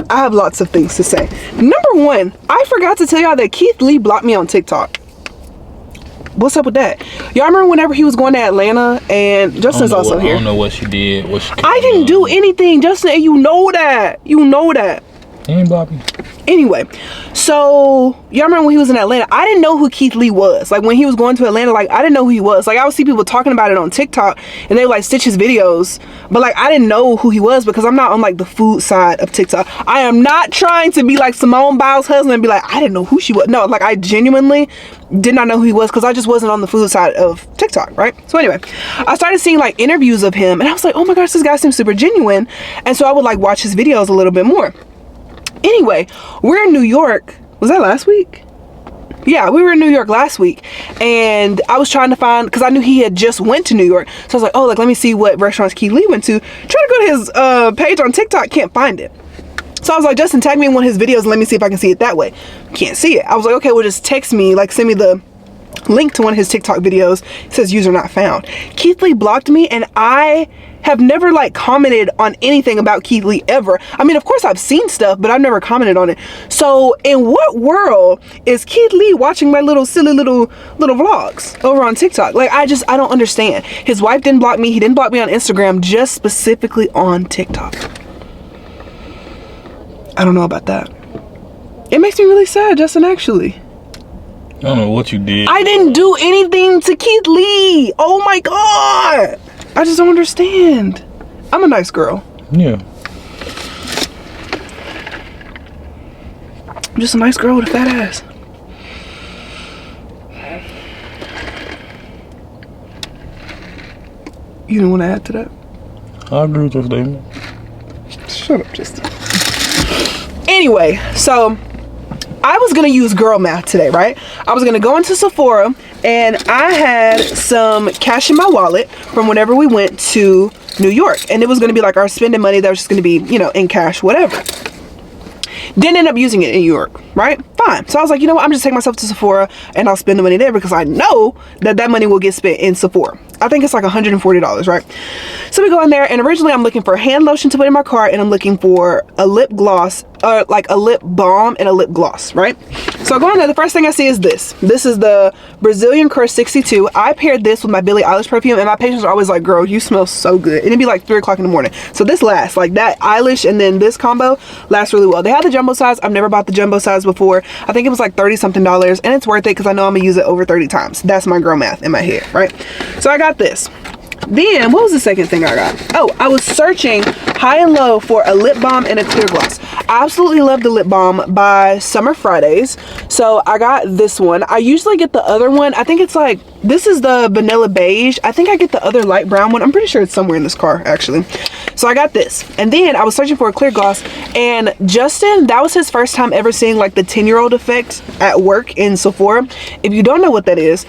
have lots of things to say. Number one, I forgot to tell y'all that Keith Lee blocked me on TikTok. What's up with that? Y'all remember whenever he was going to Atlanta and Justin's also here? I don't know what she did. I didn't do anything, Justin, and you know that. You know that. He ain't blocked me. Anyway, so y'all remember when he was in Atlanta? I didn't know who Keith Lee was. Like when he was going to Atlanta, like I didn't know who he was. Like I would see people talking about it on TikTok and they would like stitch his videos, but like I didn't know who he was because I'm not on like the food side of TikTok. I am not trying to be like Simone Biles' husband and be like, I didn't know who she was. No, like I genuinely did not know who he was because I just wasn't on the food side of TikTok, right? So anyway, I started seeing like interviews of him and I was like, oh my gosh, this guy seems super genuine. And so I would like watch his videos a little bit more. Anyway, we're in New York. Was that last week? Yeah, we were in New York last week and I was trying to find, because I knew he had just went to New York. So I was like, oh, like let me see what restaurants Keith Lee went to. Trying to go to his page on TikTok, can't find it. So I was like, Justin, tag me in one of his videos and let me see if I can see it that way. Can't see it. I was like, okay, well just text me, like send me the link to one of his TikTok videos. It says user not found. Keith Lee blocked me and I have never like commented on anything about Keith Lee ever. I mean, of course I've seen stuff, but I've never commented on it. So in what world is Keith Lee watching my little silly little vlogs over on TikTok? Like I don't understand. His wife didn't block me. He didn't block me on Instagram, just specifically on TikTok. I don't know about that. It makes me really sad, Justin, actually. I don't know what you did. I didn't do anything to Keith Lee. Oh my God. I just don't understand. I'm a nice girl. Yeah. I'm just a nice girl with a fat ass. You didn't want to add to that? I agree with your statement. Shut up, Justin. Anyway, so I was gonna use girl math today, right? I was gonna go into Sephora and I had some cash in my wallet from whenever we went to New York, and it was gonna be like our spending money that was just gonna be, you know, in cash, whatever. Didn't end up using it in New York, right? Fine. So I was like, you know what, I'm just taking myself to Sephora and I'll spend the money there because I know that that money will get spent in Sephora. I think it's like $140, right? So we go in there and originally I'm looking for hand lotion to put in my cart and I'm looking for a lip gloss, or like a lip balm and a lip gloss, right? So I go in there, the first thing I see is this. This is the Brazilian Curse 62. I paired this with my Billie Eilish perfume and my patients are always like, girl, you smell so good. And it'd be like 3 o'clock in the morning. So this lasts, like that Eilish and then this combo lasts really well. They had the jumbo size. I've never bought the jumbo size before. I think it was like $30-something and it's worth it because I know I'm gonna use it over 30 times. That's my girl math in my head, right? So I got this. Then what was the second thing I got? Oh, I was searching high and low for a lip balm and a clear gloss. I absolutely love the lip balm by Summer Fridays, so I got this one. I usually get the other one. I think it's like, this is the vanilla beige. I think I get the other light brown one. I'm pretty sure it's somewhere in this car actually. So I got this, and then I was searching for a clear gloss, and Justin, that was his first time ever seeing like the 10-year-old effect at work in Sephora. If you don't know what that is,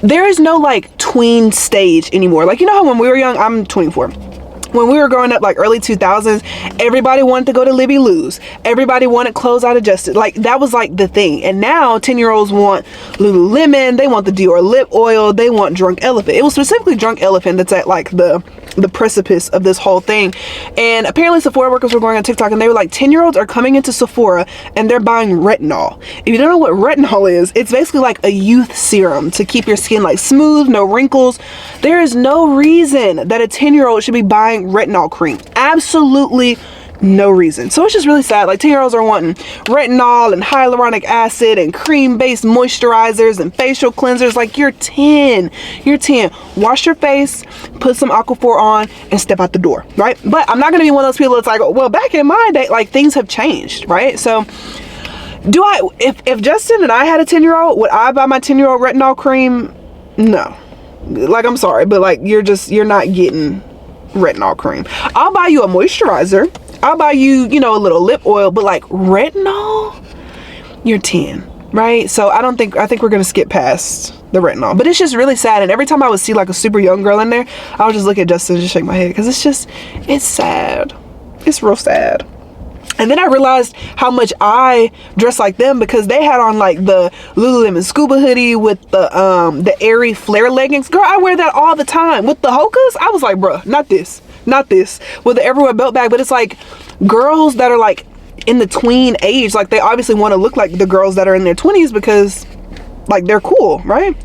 there is no like tween stage anymore. Like, you know how when we were young, I'm 24. When we were growing up, like early 2000s, everybody wanted to go to Libby Lou's. Everybody wanted clothes out adjusted. Like that was like the thing. And now 10-year-olds want Lululemon. They want the Dior lip oil. They want Drunk Elephant. It was specifically Drunk Elephant that's at like the precipice of this whole thing. And apparently Sephora workers were going on TikTok and they were like, 10-year-olds are coming into Sephora and they're buying retinol. If you don't know what retinol is, it's basically like a youth serum to keep your skin like smooth, no wrinkles. There is no reason that a 10-year-old should be buying retinol cream. Absolutely no reason. So it's just really sad. Like 10-year-olds are wanting retinol and hyaluronic acid and cream-based moisturizers and facial cleansers. Like, you're 10. You're 10. Wash your face, put some Aquaphor on, and step out the door, right? But I'm not gonna be one of those people that's like, well, back in my day, like, things have changed, right? So do I, if Justin and I had a 10-year-old, would I buy my 10-year-old retinol cream? No. Like, I'm sorry, but like, you're not getting retinol cream. I'll buy you a moisturizer. I'll buy you, you know, a little lip oil, but like retinol, you're 10, right? So I think we're gonna skip past the retinol, but it's just really sad. And every time I would see like a super young girl in there, I would just look at Justin and just shake my head because it's sad. It's real sad. And then I realized how much I dress like them because they had on like the Lululemon scuba hoodie with the airy flare leggings. Girl, I wear that all the time. With the Hokas, I was like, bruh, not this with the everywhere belt bag. But it's like girls that are like in the tween age. Like, they obviously want to look like the girls that are in their 20s because, like, they're cool, right?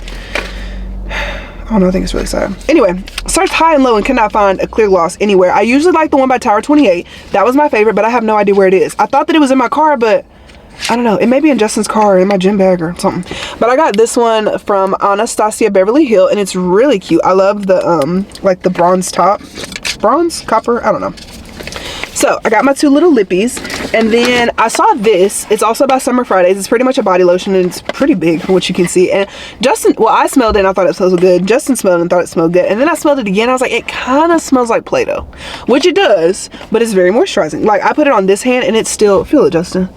I don't know, I think it's really sad. Anyway, searched high and low and could not find a clear gloss anywhere. I usually like the one by Tower 28. That was my favorite, but I have no idea where it is. I thought that it was in my car, but I don't know. It may be in Justin's car or in my gym bag or something. But I got this one from Anastasia Beverly Hill, and it's really cute. I love the, like the bronze top. Bronze? Copper? I don't know. So I got my two little lippies, and then I saw this. It's also by Summer Fridays. It's pretty much a body lotion, and it's pretty big from what you can see. And Justin, well, I smelled it and I thought it smelled good. Justin smelled it and thought it smelled good. And then I smelled it again. I was like, it kind of smells like Play-Doh, which it does, but it's very moisturizing. Like, I put it on this hand and it's still, feel it, Justin.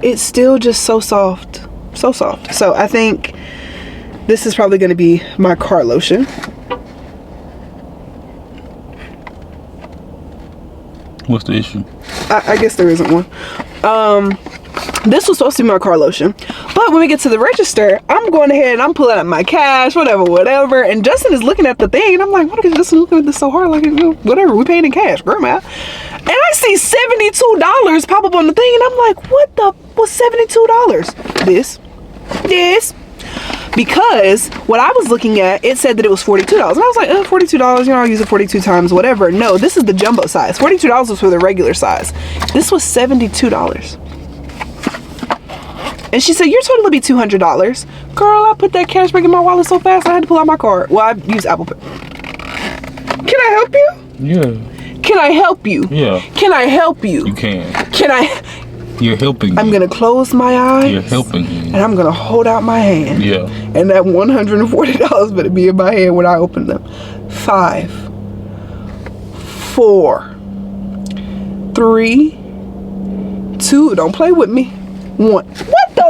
It's still just so soft, so soft. So I think this is probably going to be my car lotion. What's the issue? I guess there isn't one. This was supposed to be my car lotion, but when we get to the register, I'm going ahead and I'm pulling out my cash, whatever, and Justin is looking at the thing, and I'm like, what is Justin looking at this so hard? Like, you know, whatever, we paid in cash, grandma. And I see $72 pop up on the thing, and I'm like, what the, what's $72? This. Because what I was looking at, it said that it was $42. And I was like, $42, you know, I'll use it 42 times, whatever. No, this is the jumbo size. $42 was for the regular size. This was $72. And she said, your total will be $200. Girl, I put that cash back in my wallet so fast, I had to pull out my card. Well, I used Apple Pay. Can I help you? Yeah. Can I help you? Yeah. Can I help you? You can. Can I? You're helping. I'm going to close my eyes. You're helping me. And I'm going to hold out my hand. Yeah. And that $140 better be in my hand when I open them. 5, 4, 3, 2. Don't play with me. 1. What the?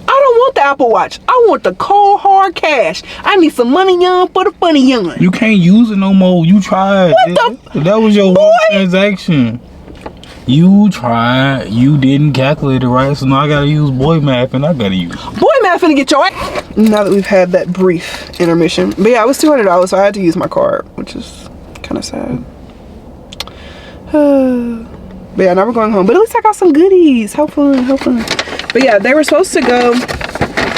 I don't want the Apple Watch. I want the cold hard cash. I need some money young for the funny young. You can't use it no more. You tried. What the? That was your boy? transaction. You tried. You didn't calculate it right, so now I gotta use boy math, and I gotta use boy math finna get your ass. Now that we've had that brief intermission, but yeah, it was $200, so I had to use my card, which is kind of sad. But yeah, now we're going home. But at least I got some goodies. How fun, how fun. But yeah, they were supposed to go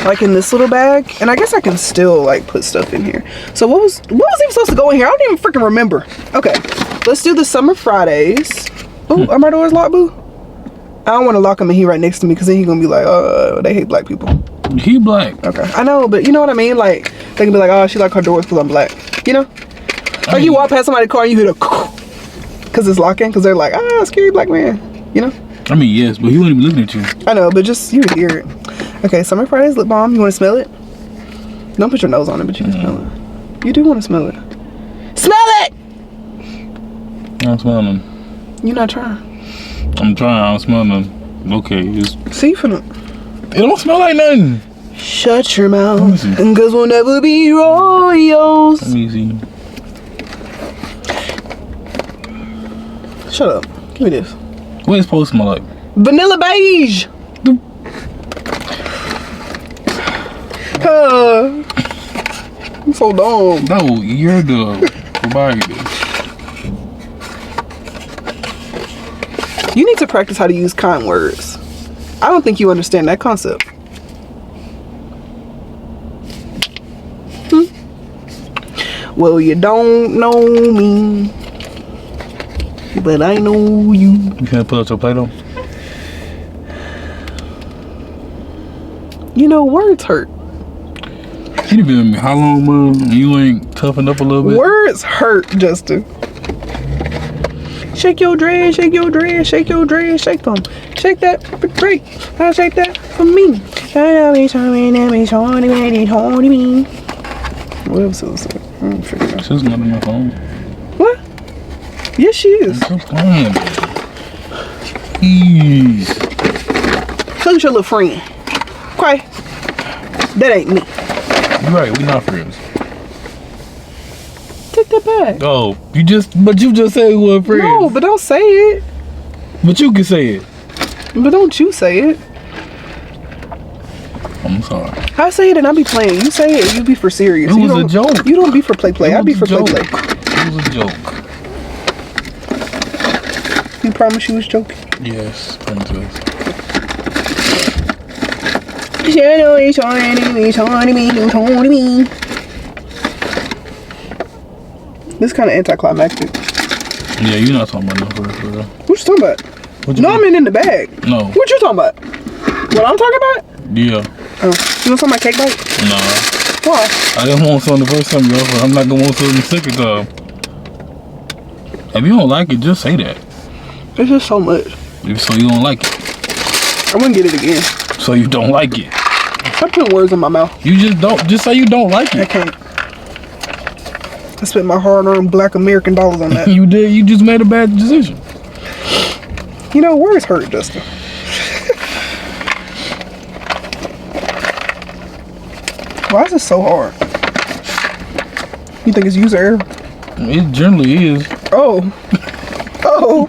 like in this little bag, and I guess I can still like put stuff in here. So what was even supposed to go in here? I don't even freaking remember. Okay, let's do the Summer Fridays. Oh, are my doors locked, boo? I don't want to lock him in here right next to me, because then he's gonna be like, they hate black people. He black. Okay, I know, but you know what I mean? Like, they can be like, oh, she like her doors because I'm black. You know? Like, you walk past somebody's car and you hear the because it's locking, because they're like, scary black man. You know? I mean, yes, but he wouldn't be looking at you. I know, but just you hear it. Okay, Summer Fridays lip balm. You want to smell it? Don't put your nose on it, but you can smell it. You do want to smell it. Smell it! I'm smelling them. You're not trying. I'm trying. I'm smelling them. Okay, just see for them. It don't smell like nothing. Shut your mouth, and cause we'll never be royals. Let me see. Shut up. Give me this. What is it supposed to smell like? Vanilla beige. I'm so dumb. No, you're the provider. You need to practice how to use kind words. I don't think you understand that concept. Well, you don't know me, but I know you. You can't put up your Play-Doh? You know, words hurt. You been with me how long, man? You ain't toughened up a little bit? Words hurt, Justin. Shake your dreads, shake your dreads, shake your dreads, shake them. Shake that, break. I shake that for me. What else is it? I don't figure it out. She's not on my phone. What? Yes, she is. I'm playing. Jeez. Who's your little friend? Okay. That ain't me. You're right, we not friends. Take that back. Oh, you just said we were friends. No, but don't say it. But you can say it. But don't you say it. I'm sorry. I say it and I be playing. You say it, you be for serious. It was a joke. You don't be for play. I be for play. It was a joke. You promise you was joking? Yes, princess. This kind of anticlimactic. Yeah, you're not talking about no for real. What you talking about? No, I mean in the bag. No. What you talking about? What I'm talking about? Yeah. Oh, you want some of my cake bite? Nah. Why? I didn't want some the first time, girl, but I'm not gonna want some the second time. If you don't like it, just say that. It's just so much. So you don't like it. I wouldn't get it again. So you don't like it. Stop putting words in my mouth. You just don't. Just say you don't like I it. can't. I spent my hard-earned Black American dollars on that. You did. You just made a bad decision. You know, words hurt, Justin. Why is this so hard? You think it's user error? It generally is. Oh. Oh.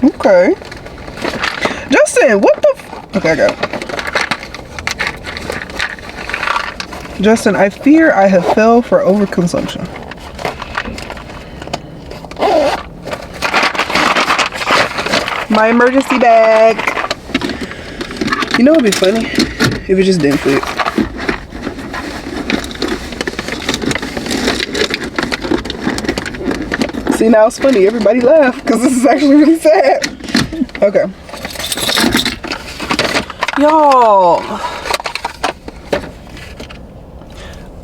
Okay. Justin, what the okay, I got it. Justin, I fear I have fell for overconsumption. My emergency bag. You know what'd be funny? If it just didn't fit. See, now it's funny. Everybody laughed because this is actually really sad. Okay. Y'all.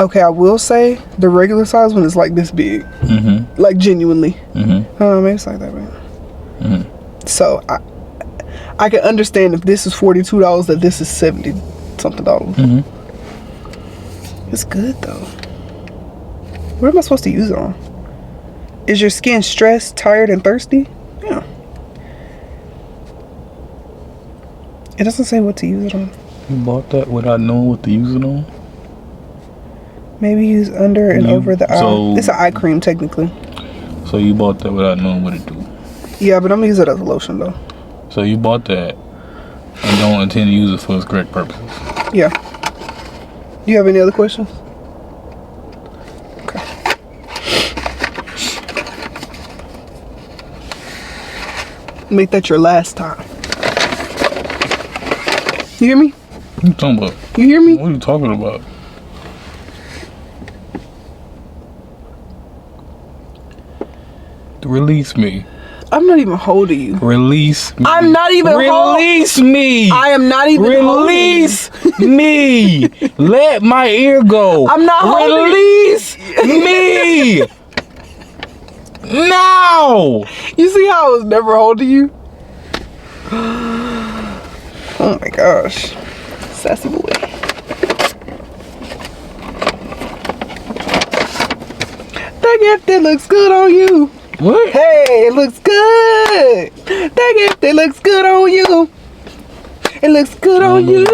Okay, I will say the regular size one is like this big. Mm-hmm. Like genuinely. Mm-hmm. Maybe it's like that big. Mm-hmm. So I can understand if this is $42 that this is $70 something dollars. Mm-hmm. It's good though. What am I supposed to use it on? Is your skin stressed, tired, and thirsty? Yeah. It doesn't say what to use it on. You bought that without knowing what to use it on? Maybe use under and over the eye. It's an eye cream technically. So you bought that without knowing what it do? Yeah, but I'm gonna use it as a lotion though. So you bought that and don't intend to use it for its correct purposes? Yeah. You have any other questions? Okay. Make that your last time. You hear me? What are you talking about? You hear me? What are you talking about? Release me. I'm not even holding you. Release me. I'm not even Release me. I am not even Release me. Let my ear go. I'm not holding. Release me. Now. You see how I was never holding you? Oh my gosh. Sassy boy. That gift, it looks good on you. What? Hey, it looks good. That gift, it looks good on you. It looks good on you.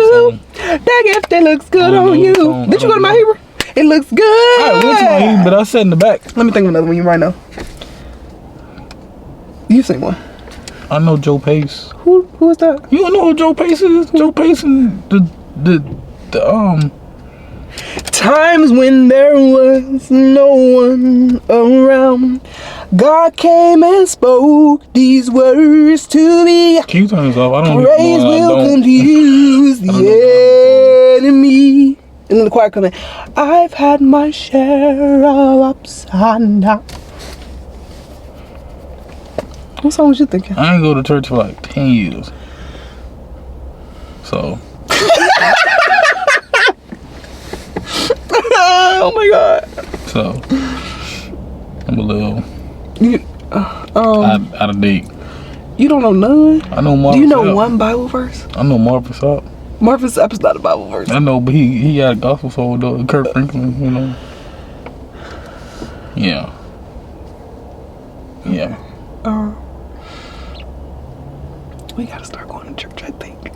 That gift, it looks good on you. Did you go to my Hebrew? It looks good. I went to my Hebrew, but I sat in the back. Let me think of another one you right now. You sing one. I know Joe Pace. Who is that? You don't know who Joe Pace is? Joe Pace and the Times when there was no one around, God came and spoke these words to me. Can you turn this off? I don't know. Praise will confuse the enemy. And then the choir comes in. I've had my share of upside down. What song was you thinking? I ain't go to church for like 10 years. So. Oh my God. So. I'm a little out of date. You don't know none? I know Marvin. Do you know one Bible verse? I know Marvin Sapp. Marvin Sapp is not a Bible verse. I know, but he got a gospel soul though. Kurt Franklin, you know. Yeah. Yeah. We gotta start going to church, I think.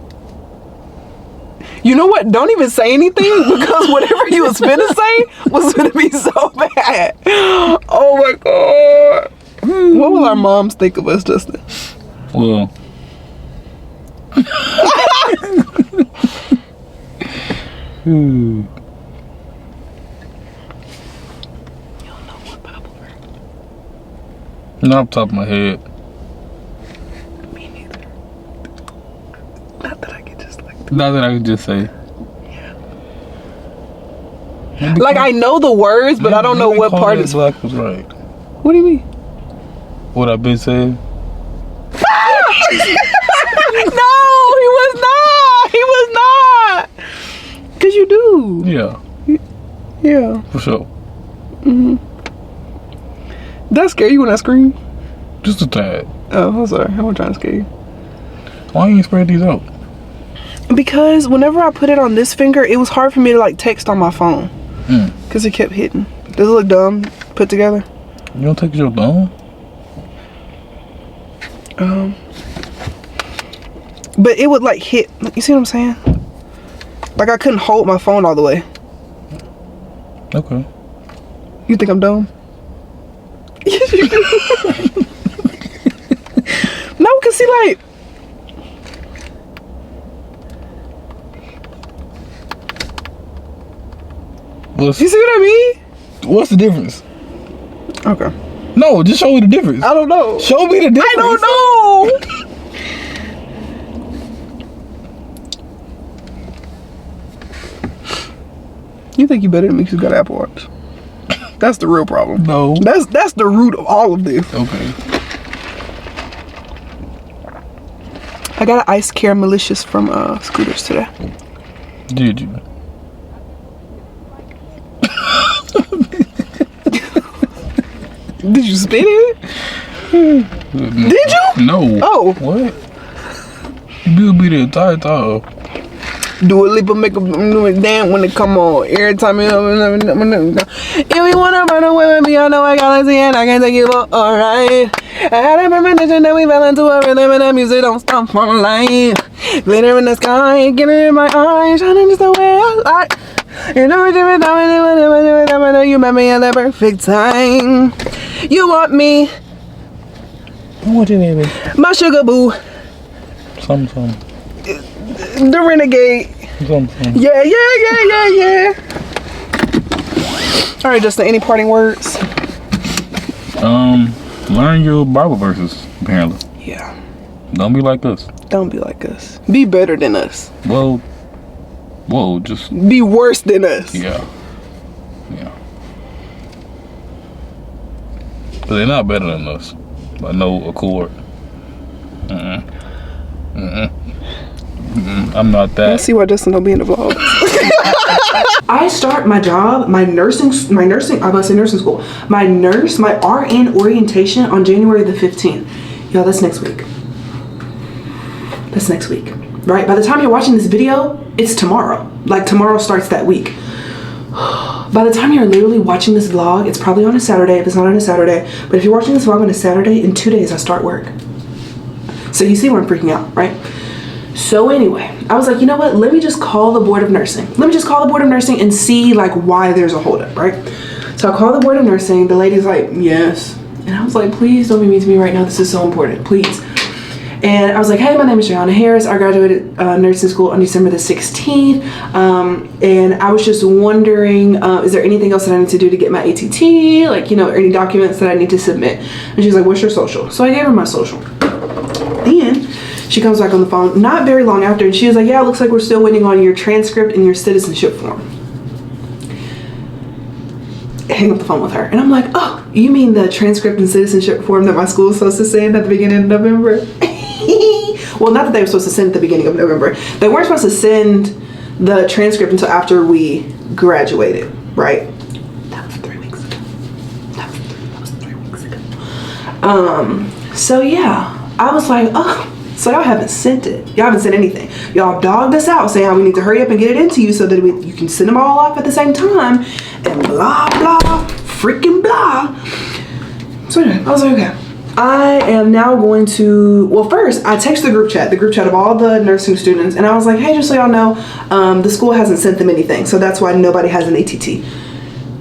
You know what? Don't even say anything because whatever you was finna say was gonna be so bad. Oh my God. What will our moms think of us, Justin? Well. You don't know what Bible verse? Not off the top of my head. Me neither. Not that I could just like. Not that I could just say. Yeah. Like I know the words, but I don't know what part is. Black was right. What do you mean? What I've been saying. No, he was not. He was not. Cause you do. Yeah. Yeah. For sure. That scare you when I scream? Just a tad. Oh, I'm sorry. I'm trying to scare you. Why you ain't spread these out? Because whenever I put it on this finger, it was hard for me to like text on my phone. Cause it kept hitting. Does it look dumb put together? You don't take your thumb? But it would like hit. You see what I'm saying? Like I couldn't hold my phone all the way. Okay. You think I'm dumb? No, cause see, like, you see what I mean? What's the difference? Okay. No, just show me the difference. I don't know. Show me the difference. I don't know. You think you better than me because you got an Apple Watch. That's the real problem. No. That's the root of all of this. Okay. I got an Ice Care Malicious from Scooters today. Did you? Did you spit it? Did you? No. Oh. What? You'll be the entire time. Do a lip and make a damn when it come on. Every time if you wanna run away with me, I know I gotta see and I can't take you for alright. I had a premonition that we fell into a rhythm and that music don't stop for life. Glitter in the sky, get it in my eyes, shining just the way I like. You know you met me at the perfect time. You want me? What you mean? My sugar boo. Something. The renegade. Something. Yeah. All right, Justin, any parting words? Learn your Bible verses, apparently. Yeah. Don't be like us. Don't be like us. Be better than us. Whoa, just... Be worse than us. Yeah. But they're not better than us. By no accord. I'm not that. Let's see why Justin don't be in the vlog. I start my job, my nursing school, my RN orientation on January the 15th. Y'all, that's next week. That's next week, right? By the time you're watching this video, it's tomorrow. Like tomorrow starts that week. By the time you're literally watching this vlog, it's probably on a Saturday if it's not on a Saturday. But if you're watching this vlog on a Saturday, in 2 days I start work. So you see where I'm freaking out, right? So anyway, I was like, you know what? Let me just call the Board of Nursing. Let me just call the Board of Nursing and see like why there's a holdup, right? So I call the Board of Nursing. The lady's like, yes. And I was like, please don't be mean to me right now. This is so important, please. And I was like, hey, my name is Jayuanna Harris. I graduated nursing school on December the 16th. And I was just wondering, is there anything else that I need to do to get my ATT? Like, you know, any documents that I need to submit? And she's like, what's your social? So I gave her my social. Then she comes back on the phone not very long after, and she was like, yeah, it looks like we're still waiting on your transcript and your citizenship form. Hang up the phone with her. And I'm like, oh, you mean the transcript and citizenship form that my school was supposed to send at the beginning of November? Well, not that they were supposed to send at the beginning of November. They weren't supposed to send the transcript until after we graduated, right? That was 3 weeks ago. That was 3 weeks ago. So yeah, I was like, oh, so y'all haven't sent it. Y'all haven't sent anything. Y'all dogged us out saying how we need to hurry up and get it into you so that you can send them all off at the same time and blah, blah, freaking blah. So anyway, I was like, okay. I am now going to, well, first I text the group chat of all the nursing students, and I was like, hey, just so y'all know, the school hasn't sent them anything, so that's why nobody has an ATT.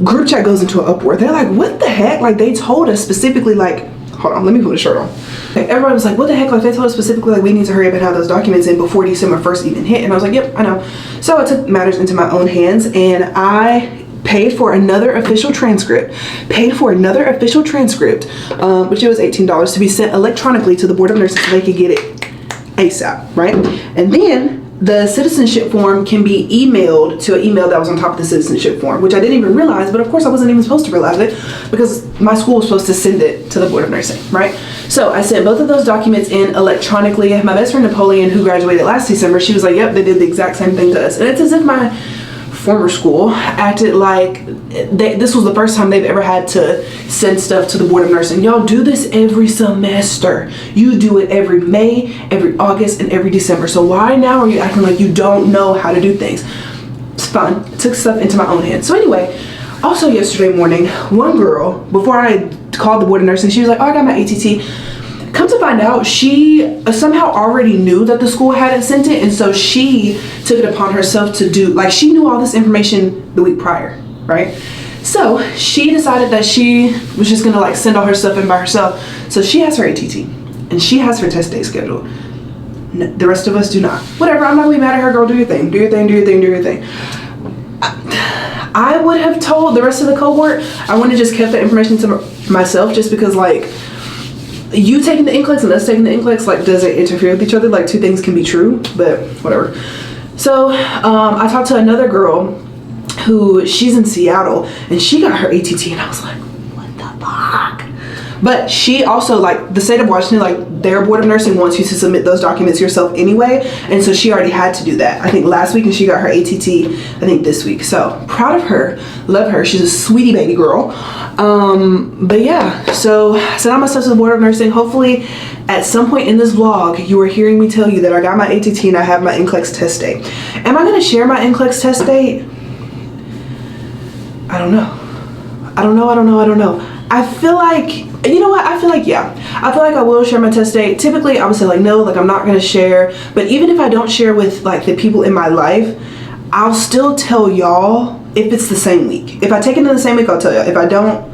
Group chat goes into an uproar. They're like, what the heck? Like, they told us specifically, like, hold on, let me put a shirt on. Like, everybody was like, what the heck? Like, they told us specifically, like, we need to hurry up and have those documents in before December 1st even hit. And I was like, yep, I know. So I took matters into my own hands, and I paid for another official transcript, which it was $18 to be sent electronically to the Board of Nursing so they could get it ASAP, right? And then the citizenship form can be emailed to an email that was on top of the citizenship form, which I didn't even realize, but of course I wasn't even supposed to realize it because my school was supposed to send it to the Board of Nursing, right? So I sent both of those documents in electronically. My best friend Napoleon, who graduated last December, she was like, yep, they did the exact same thing to us. And it's as if my former school acted like this was the first time they've ever had to send stuff to the Board of Nursing. Y'all do this every semester. You do it every May, every August, and every December. So why now are you acting like you don't know how to do things? It's fun. I took stuff into my own hands. So anyway, also yesterday morning, one girl, before I called the Board of Nursing, she was like, oh, I got my ATT. Come to find out, she somehow already knew that the school hadn't sent it, and so she took it upon herself to do, like, she knew all this information the week prior, right? So she decided that she was just gonna like send all her stuff in by herself. So she has her ATT and she has her test day scheduled. The rest of us do not. Whatever, I'm not gonna be mad at her, girl. Do your thing, do your thing, do your thing, do your thing. I would have told the rest of the cohort, I wouldn't have just kept that information to myself, just because like, you taking the NCLEX and us taking the NCLEX, like, does it interfere with each other? Like, two things can be true, but whatever. So I talked to another girl who, she's in Seattle, and she got her ATT, and I was like, what the fuck? But she also, like, the state of Washington, like, their Board of Nursing wants you to submit those documents yourself anyway, and so she already had to do that, I think last week, and she got her ATT, I think this week. So proud of her, love her, she's a sweetie baby girl. But yeah, so I sent out my stuff to the Board of Nursing. Hopefully at some point in this vlog you are hearing me tell you that I got my ATT and I have my NCLEX test date. Am I going to share my NCLEX test date? I don't know. I feel like, you know what, I feel like, yeah, I feel like I will share my test date. Typically I would say like, no, like, I'm not going to share, but even if I don't share with like the people in my life, I'll still tell y'all if it's the same week. If I take it in the same week, I'll tell y'all. If I don't,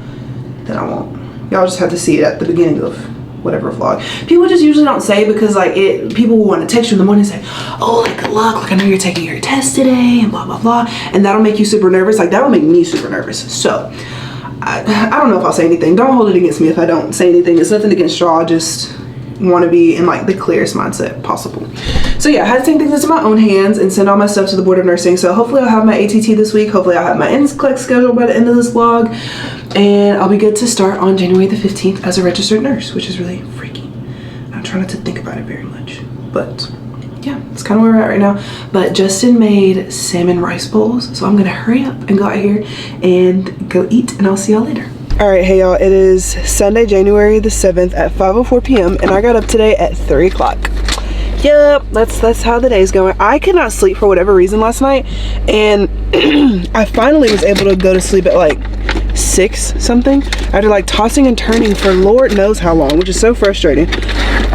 then I won't. Y'all just have to see it at the beginning of whatever vlog. People just usually don't say, because like people will want to text you in the morning and say, oh, like, good luck, like, I know you're taking your test today and blah blah blah, and that'll make you super nervous. Like, that will make me super nervous. So I don't know if I'll say anything. Don't hold it against me if I don't say anything. It's nothing against y'all. I just want to be in like the clearest mindset possible. So yeah, I had to take things into my own hands and send all my stuff to the Board of Nursing. So hopefully I'll have my ATT this week. Hopefully I'll have my NCLEX scheduled by the end of this vlog, and I'll be good to start on January the 15th as a registered nurse, which is really freaky. I'm trying not to think about it very much, but yeah, it's kind of where we're at right now. But Justin made salmon rice bowls, so I'm gonna hurry up and go out here and go eat, and I'll see y'all later. All right, hey y'all, it is Sunday, January the 7th at 5:04 p.m. and I got up today at 3 o'clock. Yep, that's how the day's going. I could not sleep for whatever reason last night, and I finally was able to go to sleep at like 6 something after like tossing and turning for Lord knows how long, which is so frustrating.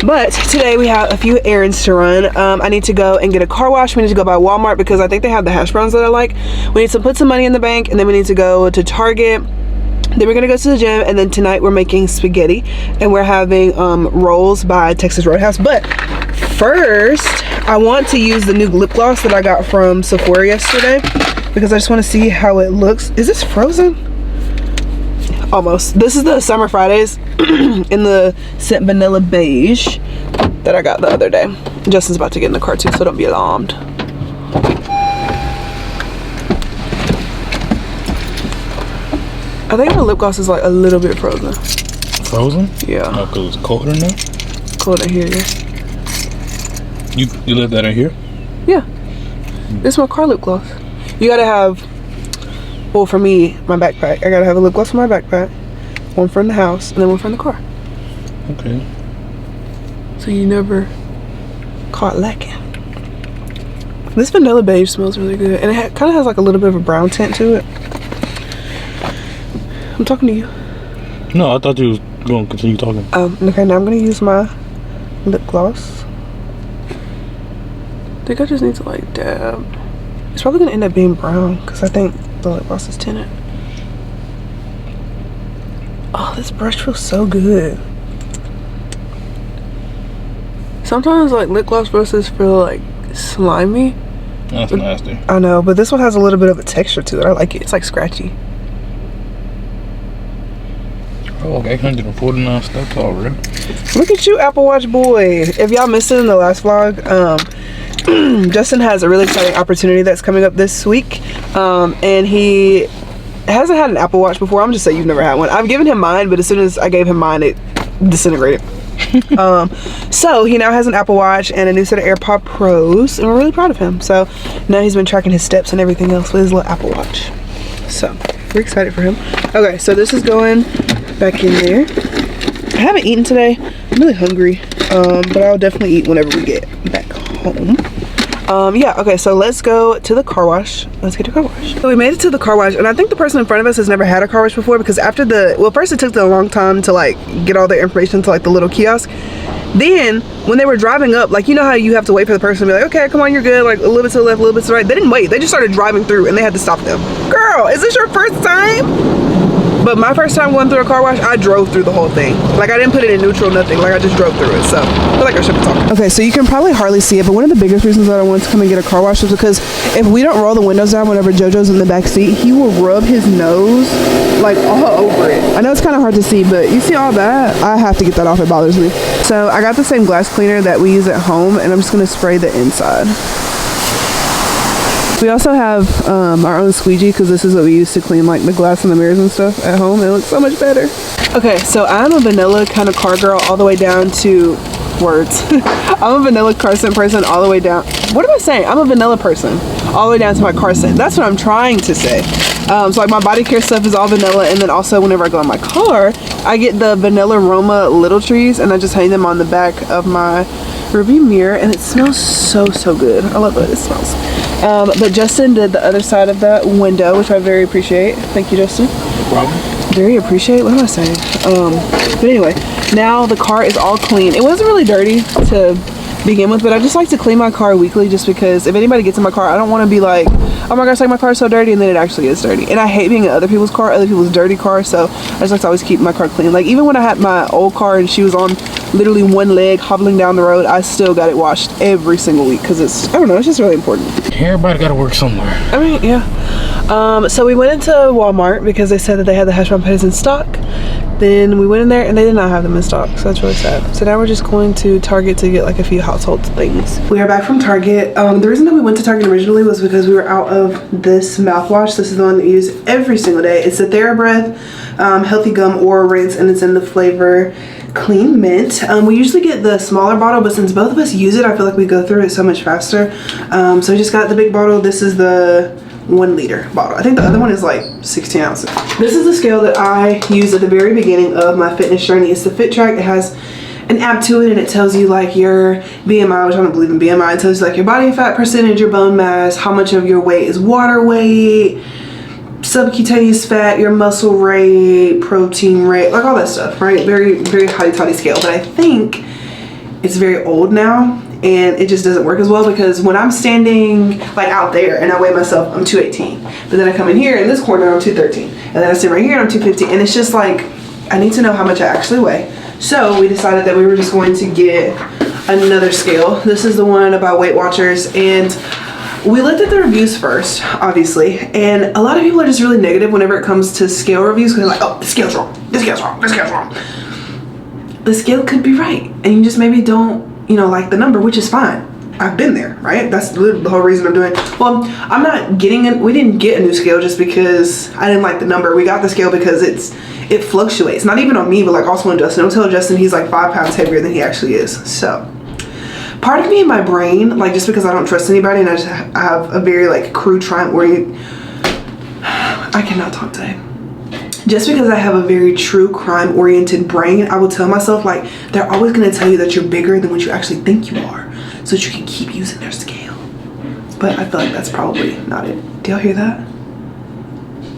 But today we have a few errands to run. I need to go and get a car wash. We need to go by Walmart because I think they have the hash browns that I like. We need to put some money in the bank, and then we need to go to Target. Then we're gonna go to the gym, and then tonight we're making spaghetti, and we're having rolls by Texas Roadhouse. But first, I want to use the new lip gloss that I got from Sephora yesterday because I just want to see how it looks. Is this frozen? Almost. This is the Summer Fridays in the scent Vanilla Beige that I got the other day. Justin's about to get in the car too, so don't be alarmed. I think my lip gloss is like a little bit frozen. Frozen? Yeah. Oh, because it's colder in there? Cold in here, yeah. You left that in here? Yeah. It's my car lip gloss. You gotta have, well, for me, my backpack, I gotta have a lip gloss for my backpack, one for in the house, and then one for in the car. Okay. So you never caught lacking. This Vanilla Beige smells really good, and it kind of has like a little bit of a brown tint to it. I'm talking to you. No, I thought you was going to continue talking. Okay, now I'm going to use my lip gloss. I think I just need to like dab. It's probably going to end up being brown because I think the lip gloss is tinted. Oh, this brush feels so good. Sometimes like lip gloss brushes feel like slimy, That's nasty. I know, but this one has a little bit of a texture to it. I like it. It's like scratchy. Oh, okay, 149 steps already. Look at you, Apple Watch boy. If y'all missed it in the last vlog, Justin has a really exciting opportunity that's coming up this week. And he hasn't had an Apple Watch before. I'm just saying you've never had one. I've given him mine, but as soon as I gave him mine, it disintegrated. So he now has an Apple Watch and a new set of AirPod Pros, and we're really proud of him. So now he's been tracking his steps and everything else with his little Apple Watch. So we're excited for him. Okay, so this is going back in there. I haven't eaten today. I'm really hungry, but I'll definitely eat whenever we get back home. Yeah, okay, so let's go to the car wash. Let's get to the car wash. So we made it to the car wash, and I think the person in front of us has never had a car wash before, because after well, first it took them a long time to like get all their information to like the little kiosk. Then when they were driving up, like, you know how you have to wait for the person to be like, okay, come on, you're good, like a little bit to the left, a little bit to the right. They didn't wait. They just started driving through, and they had to stop them. Girl, is this your first time? But my first time going through a car wash, I drove through the whole thing. Like, I didn't put it in neutral, nothing. Like, I just drove through it. So I feel like I should be talking. Okay, so you can probably hardly see it, but one of the biggest reasons that I wanted to come and get a car wash is because if we don't roll the windows down whenever JoJo's in the back seat, he will rub his nose like all over it. I know it's kind of hard to see, but you see all that? I have to get that off. It bothers me. So I got the same glass cleaner that we use at home, and I'm just going to spray the inside. We also have our own squeegee, because this is what we use to clean like the glass and the mirrors and stuff at home. It looks so much better. Okay, so I'm a vanilla kind of car girl all the way down to words. I'm a vanilla car scent person all the way down. What am I saying? I'm a vanilla person all the way down to my car scent. That's what I'm trying to say. So like my body care stuff is all vanilla, and then also whenever I go in my car, I get the vanilla Roma little trees, and I just hang them on the back of my rearview mirror, and it smells so good. I love the way it smells. But Justin did the other side of that window, which I very appreciate. Thank you, Justin. No problem. Very appreciate. What am I saying? But anyway, now the car is all clean. It wasn't really dirty to begin with, but I just like to clean my car weekly, just because if anybody gets in my car, I don't want to be like, oh my gosh, like my car is so dirty, and then it actually is dirty. And I hate being in other people's car, other people's dirty car, so I just like to always keep my car clean. Like even when I had my old car and she was on literally one leg hobbling down the road, I still got it washed every single week, because it's, I don't know, it's just really important. Everybody got to work somewhere. I mean, yeah. So we went into Walmart because they said that they had the hash brown patties in stock. Then we went in there and they did not have them in stock, so that's really sad. So now we're just going to Target to get like a few household things. We are back from Target. The reason that we went to Target originally was because we were out of this mouthwash. This is the one that we use every single day. It's the TheraBreath Healthy Gum Oral Rinse, and it's in the flavor Clean Mint. We usually get the smaller bottle, but since both of us use it, I feel like we go through it so much faster. So we just got the big bottle. This is the 1 liter bottle. I think the other one is like 16 ounces. This is the scale that I used at the very beginning of my fitness journey. It's the Fit Track. It has an app to it, and it tells you like your BMI, which I don't believe in BMI. It tells you like your body fat percentage, your bone mass, how much of your weight is water weight, subcutaneous fat, your muscle rate, protein rate, like all that stuff, right? Very, very hotty-toddy scale. But I think it's very old now, and it just doesn't work as well, because when I'm standing like out there and I weigh myself, I'm 218. But then I come in here in this corner, I'm 213. And then I sit right here and I'm 250. And it's just like, I need to know how much I actually weigh. So we decided that we were just going to get another scale. This is the one about Weight Watchers, and we looked at the reviews first, obviously, and a lot of people are just really negative whenever it comes to scale reviews, because they're like, oh, the scale's wrong, the scale's wrong, the scale's wrong. The scale could be right, and you just maybe don't, you know, like the number, which is fine. I've been there, right? That's the whole reason I'm doing it. Well, I'm not getting it. We didn't get a new scale just because I didn't like the number. We got the scale because it fluctuates. Not even on me, but like also on Justin. Don't tell Justin he's like 5 pounds heavier than he actually is. So part of me in my brain, like just because I don't trust anybody and I have a very like crew triumph oriented, I cannot talk today. Just because I have a very true crime oriented brain, I will tell myself like they're always going to tell you that you're bigger than what you actually think you are, so that you can keep using their scale. But I feel like that's probably not it. Do y'all hear that?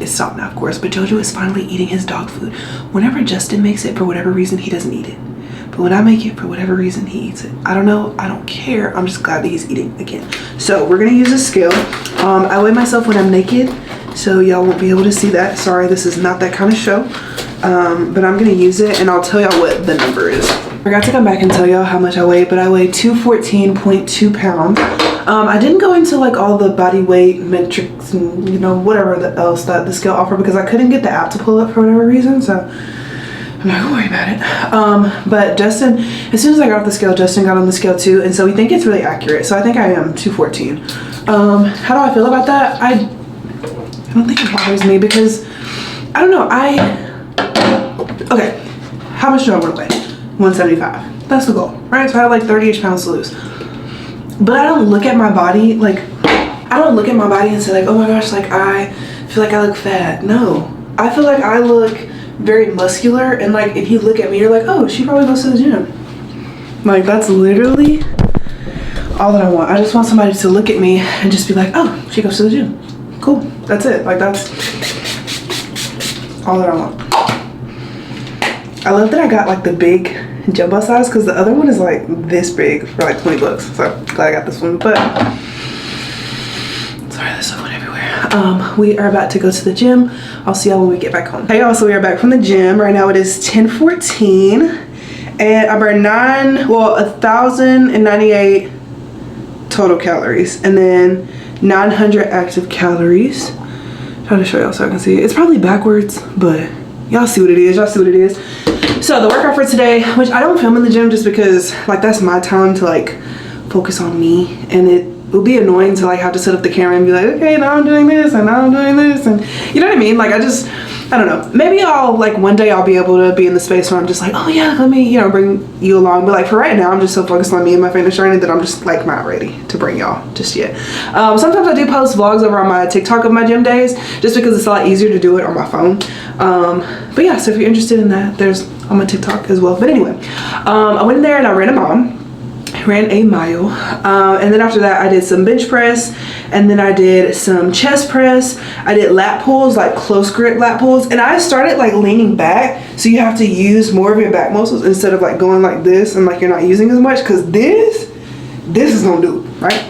It stopped now, of course, but JoJo is finally eating his dog food. Whenever Justin makes it, for whatever reason, he doesn't eat it. But when I make it, for whatever reason, he eats it. I don't know. I don't care. I'm just glad that he's eating again. So we're going to use a scale. I weigh myself when I'm naked, so y'all won't be able to see that. Sorry, this is not that kind of show. But I'm going to use it, and I'll tell y'all what the number is. I forgot to come back and tell y'all how much I weigh, but I weigh 214.2 pounds. I didn't go into like all the body weight metrics and you know whatever else that the scale offered because I couldn't get the app to pull up for whatever reason, so I'm not gonna worry about it. But Justin, as soon as I got off the scale, Justin got on the scale too, and so we think it's really accurate. So I think I am 214. How do I feel about that? I don't think it bothers me because I don't know. Okay, how much do I want to weigh? 175. That's the goal, right? So I have like 30-ish pounds to lose. But I don't look at my body like, I don't look at my body and say like, oh my gosh, like I feel like I look fat. No, I feel like I look very muscular, and like if you look at me, you're like, oh, she probably goes to the gym. Like that's literally all that I want. I just want somebody to look at me and just be like, oh, she goes to the gym. Cool. That's it. Like that's all that I want. I love that I got like the big jumbo size because the other one is like this big for like 20 bucks. So glad I got this one. But sorry, there's someone everywhere. We are about to go to the gym. I'll see y'all when we get back home. Hey y'all, so we are back from the gym. Right now it is 10:14 and I burned 1,098 total calories and then 900 active calories. Try to show y'all so I can see it. It's probably backwards, but y'all see what it is. Y'all see what it is. So the workout for today, which I don't film in the gym just because like that's my time to like focus on me, and it will be annoying to like have to set up the camera and be like, okay, now I'm doing this and now I'm doing this, and you know what I mean? Like I don't know. Maybe I'll like one day I'll be able to be in the space where I'm just like, oh yeah, let me, you know, bring you along. But like for right now, I'm just so focused on me and my fitness journey that I'm just like not ready to bring y'all just yet. Sometimes I do post vlogs over on my TikTok of my gym days just because it's a lot easier to do it on my phone. But yeah, so if you're interested in that, there's on my TikTok as well. But anyway, I went in there and I ran a mile, and then after that I did some bench press, and then I did some chest press. I did lat pulls, like close grip lat pulls, and I started like leaning back, so you have to use more of your back muscles instead of like going like this and like you're not using as much, because this is gonna do, right?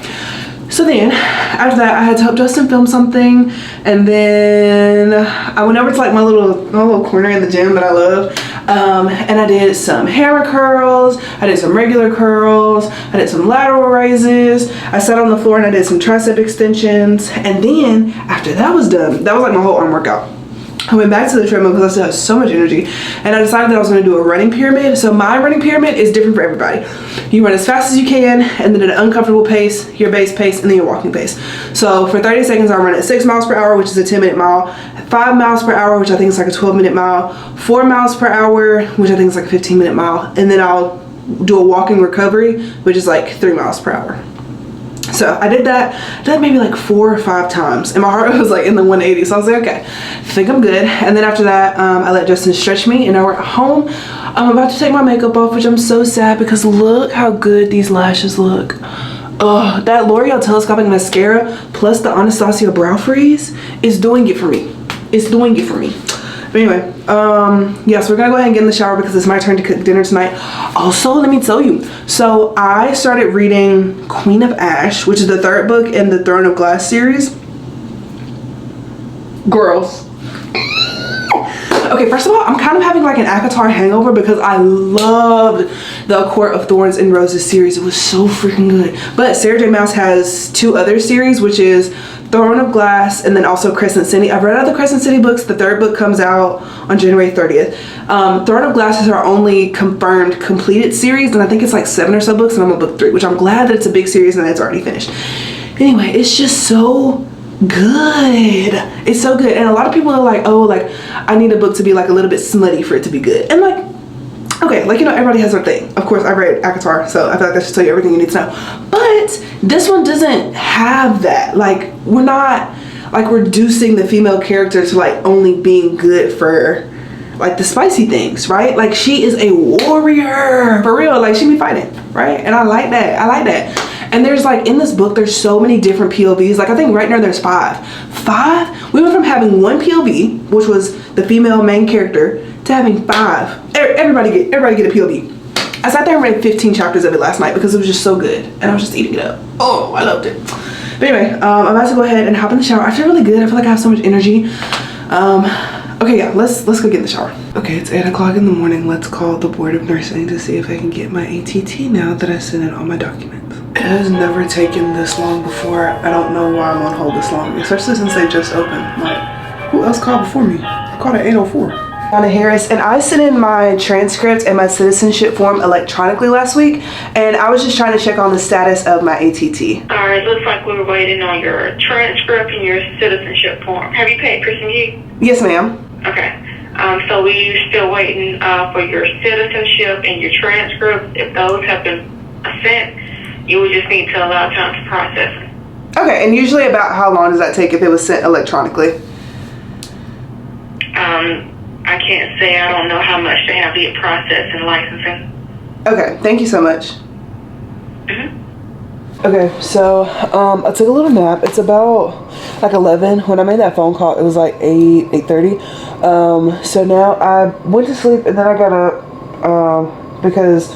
So then after that I had to help Justin film something, and then I went over to like my little corner in the gym that I love, and I did some hammer curls, I did some regular curls, I did some lateral raises, I sat on the floor and I did some tricep extensions, and then after that was done, that was like my whole arm workout. I went back to the treadmill because I still had so much energy, and I decided that I was going to do a running pyramid. So my running pyramid is different for everybody. You run as fast as you can, and then at an uncomfortable pace, your base pace, and then your walking pace. So for 30 seconds, I run at 6 miles per hour, which is a 10-minute mile, 5 miles per hour, which I think is like a 12-minute mile, 4 miles per hour, which I think is like a 15-minute mile, and then I'll do a walking recovery, which is like 3 miles per hour. So I did that maybe like 4 or 5 times, and my heart was like in the 180. So I was like, okay, I think I'm good. And then after that, I let Justin stretch me, and now we're at home. I'm about to take my makeup off, which I'm so sad because look how good these lashes look. Oh, that L'Oreal Telescopic Mascara plus the Anastasia Brow Freeze is doing it for me. It's doing it for me. But anyway, yeah, so we're gonna go ahead and get in the shower because it's my turn to cook dinner tonight. Also, let me tell you, so I started reading Queen of Ash, which is the 3rd book in the Throne of Glass series. Girls. Okay, first of all, I'm kind of having like an ACOTAR hangover because I loved the A Court of Thorns and Roses series. It was so freaking good. But Sarah J Maas has 2 other series, which is Throne of Glass and then also Crescent City. I've read all the Crescent City books. The 3rd book comes out on January 30th. Throne of Glass is our only confirmed completed series, and I think it's like 7 or so books, and I'm on book 3, which I'm glad that it's a big series and that it's already finished. Anyway, it's just so good. It's so good. And a lot of people are like, oh, like I need a book to be like a little bit smutty for it to be good. And like, okay, like, you know, everybody has their thing. Of course, I read ACOTAR, so I feel like that should tell you everything you need to know. But this one doesn't have that. Like, we're not like reducing the female character to like only being good for like the spicy things, right? Like, she is a warrior for real. Like, she be fighting, right? And I like that. I like that. And there's like, in this book, there's so many different POVs. Like, I think right now there's 5. We went from having 1 POV, which was the female main character, to having 5. Everybody get a POV. I sat there and read 15 chapters of it last night because it was just so good, and I was just eating it up. Oh, I loved it. But anyway, I'm about to go ahead and hop in the shower. I feel really good. I feel like I have so much energy. Okay, yeah, let's go get in the shower. Okay, it's 8 o'clock in the morning. Let's call the Board of Nursing to see if I can get my ATT now that I sent in all my documents. It has never taken this long before. I don't know why I'm on hold this long, especially since they just opened. Like, who else called before me? I called at 8:04. Anna Harris, and I sent in my transcript and my citizenship form electronically last week, and I was just trying to check on the status of my ATT. Alright, looks like we were waiting on your transcript and your citizenship form. Have you paid for some use? Yes, ma'am. Okay. So we're still waiting for your citizenship and your transcript. If those have been sent, you would just need to allow time to process them. Okay, and usually about how long does that take if it was sent electronically? I can't say. I don't know how much they have to get processed and licensing. Okay, thank you so much. Mm-hmm. Okay, so I took a little nap. It's about like 11. When I made that phone call, it was like 8:30. So now I went to sleep and then I got up because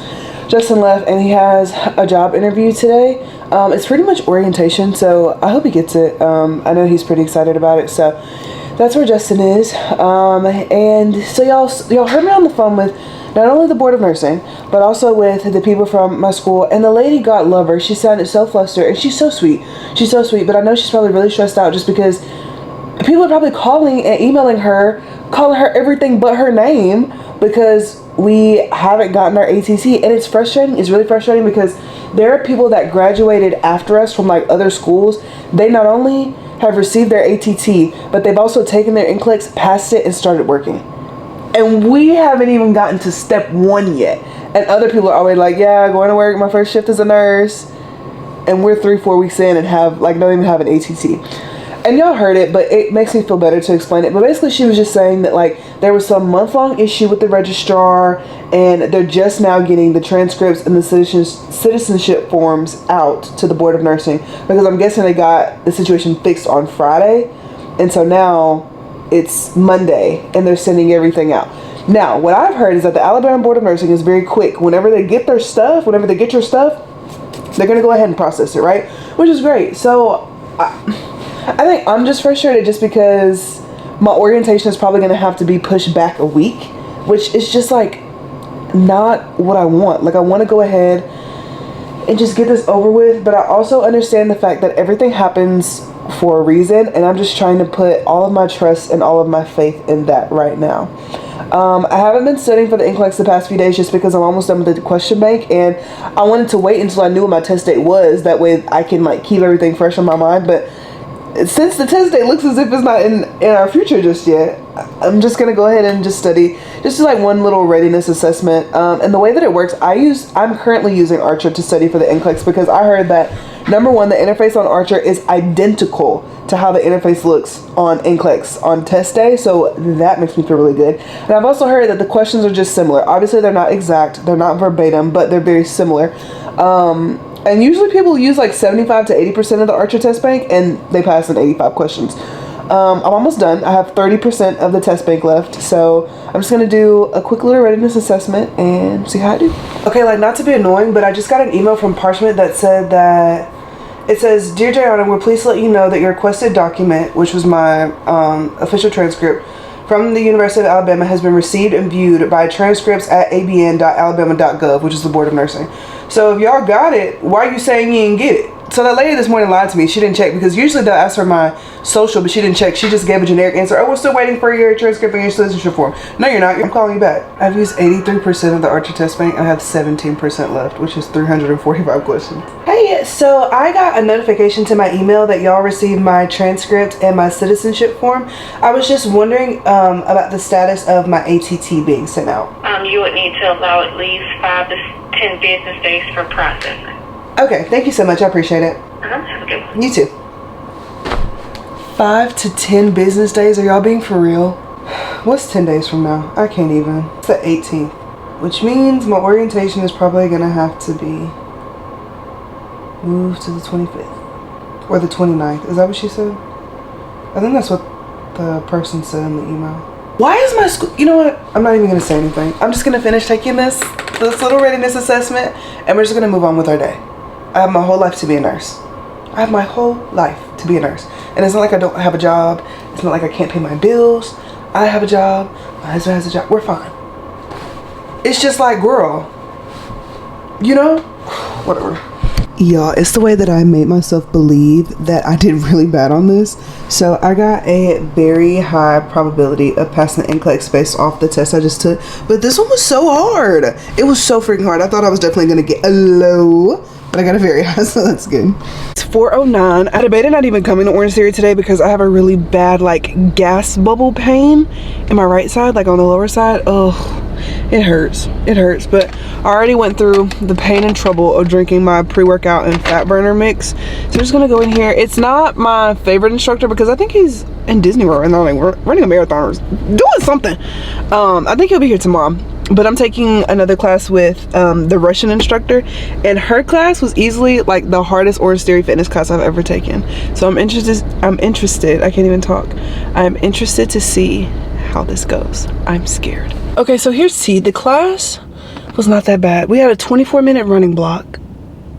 Justin left and he has a job interview today. It's pretty much orientation, so I hope he gets it. I know he's pretty excited about it, so that's where Justin is. And so y'all heard me on the phone with not only the Board of Nursing, but also with the people from my school. And the lady, God love her, she sounded so flustered, and she's so sweet. She's so sweet, but I know she's probably really stressed out just because people are probably calling and emailing her, calling her everything but her name because we haven't gotten our ATT. And it's frustrating. It's really frustrating because there are people that graduated after us from like other schools. They not only have received their ATT, but they've also taken their NCLEX, passed it, and started working. And we haven't even gotten to step 1 yet. And other people are already like, yeah, going to work, my first shift as a nurse. And we're 3-4 weeks in and don't even have an ATT. And y'all heard it, but it makes me feel better to explain it. But basically she was just saying that like there was some month-long issue with the registrar and they're just now getting the transcripts and the citizenship forms out to the Board of Nursing because I'm guessing they got the situation fixed on Friday. And so now it's Monday and they're sending everything out. Now, what I've heard is that the Alabama Board of Nursing is very quick. Whenever they get your stuff, they're going to go ahead and process it, right? Which is great. So I think I'm just frustrated just because my orientation is probably going to have to be pushed back a week, which is just like not what I want. Like I want to go ahead and just get this over with, but I also understand the fact that everything happens for a reason, and I'm just trying to put all of my trust and all of my faith in that right now. I haven't been studying for the NCLEX the past few days just because I'm almost done with the question bank, and I wanted to wait until I knew what my test date was. That way I can like keep everything fresh on my mind. But since the test date looks as if it's not in our future just yet, I'm just gonna go ahead and just study, just do like one little readiness assessment. And the way that it works, I'm currently using Archer to study for the NCLEX because I heard that number one, the interface on Archer is identical to how the interface looks on NCLEX on test day, so that makes me feel really good. And I've also heard that the questions are just similar. Obviously they're not exact, they're not verbatim, but they're very similar. And usually people use like 75 to 80% of the Archer test bank and they pass in 85 questions. I'm almost done. I have 30% of the test bank left, so I'm just gonna do a quick little readiness assessment and see how I do. Okay, like not to be annoying, but I just got an email from Parchment that said that it says, "Dear Jayuanna, we're pleased to let you know that your requested document, which was my official transcript from the University of Alabama, has been received and viewed by transcripts at abn.alabama.gov, which is the Board of Nursing. So if y'all got it, why are you saying you didn't get it?" So that lady this morning lied to me. She didn't check because usually they'll ask for my social, but she didn't check. She just gave a generic answer. "Oh, we're still waiting for your transcript and your citizenship form." No, you're not. I'm calling you back. I've used 83% of the Archer test bank. I have 17% left, which is 345 questions. Hey, so I got a notification to my email that y'all received my transcript and my citizenship form. I was just wondering about the status of my ATT being sent out. You would need to allow at least 5 to 10 business days for processing. Okay, thank you so much. I appreciate it. Have a good one. You too. 5 to 10 business days? Are y'all being for real? What's 10 days from now? I can't even. It's the 18th, which means my orientation is probably gonna have to be moved to the 25th or the 29th. Is that what she said? I think that's what the person said in the email. Why is my school? You know what? I'm not even gonna say anything. I'm just gonna finish taking this little readiness assessment, and we're just gonna move on with our day. I have my whole life to be a nurse. I have my whole life to be a nurse. And it's not like I don't have a job. It's not like I can't pay my bills. I have a job. My husband has a job. We're fine. It's just like, girl, you know? Whatever. Y'all, it's the way that I made myself believe that I did really bad on this. So I got a very high probability of passing the NCLEX based off the test I just took. But this one was so hard. It was so freaking hard. I thought I was definitely going to get a low, but I got a very high, so that's good. It's 4:09. I debated not even coming to Orange Theory today because I have a really bad like gas bubble pain in my right side, like on the lower side. Oh, it hurts. It hurts. But I already went through the pain and trouble of drinking my pre-workout and fat burner mix. So I'm just gonna go in here. It's not my favorite instructor because I think he's in Disney World and they're like running a marathon or doing something. I think he'll be here tomorrow. But I'm taking another class with the Russian instructor, and her class was easily like the hardest Orange Theory fitness class I've ever taken. So I'm interested. I can't even talk. I'm interested to see how this goes. I'm scared. Okay, so here's T. The class was not that bad. We had a 24-minute running block,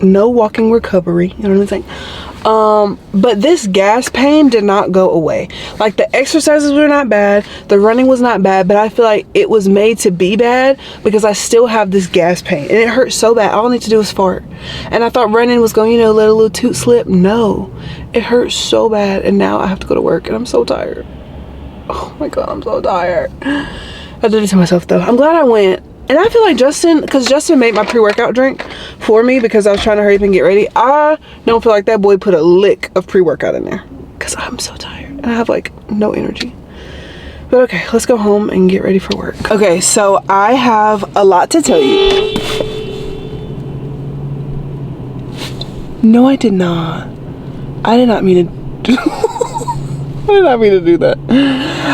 no walking recovery, you know what I'm saying? But this gas pain did not go away. Like the exercises were not bad, the running was not bad, but I feel like it was made to be bad because I still have this gas pain and it hurts so bad. All I need to do is fart. And I thought running was going, you know, let a little toot slip. No, it hurts so bad, and now I have to go to work and I'm so tired. Oh my god, I'm so tired. I did it to myself though. I'm glad I went. And I feel like Justin, because Justin made my pre-workout drink for me because I was trying to hurry up and get ready. I don't feel like that boy put a lick of pre-workout in there because I'm so tired and I have like no energy. But okay, let's go home and get ready for work. Okay, so I have a lot to tell you. No, I did not. I did not mean to do I did not mean to do that.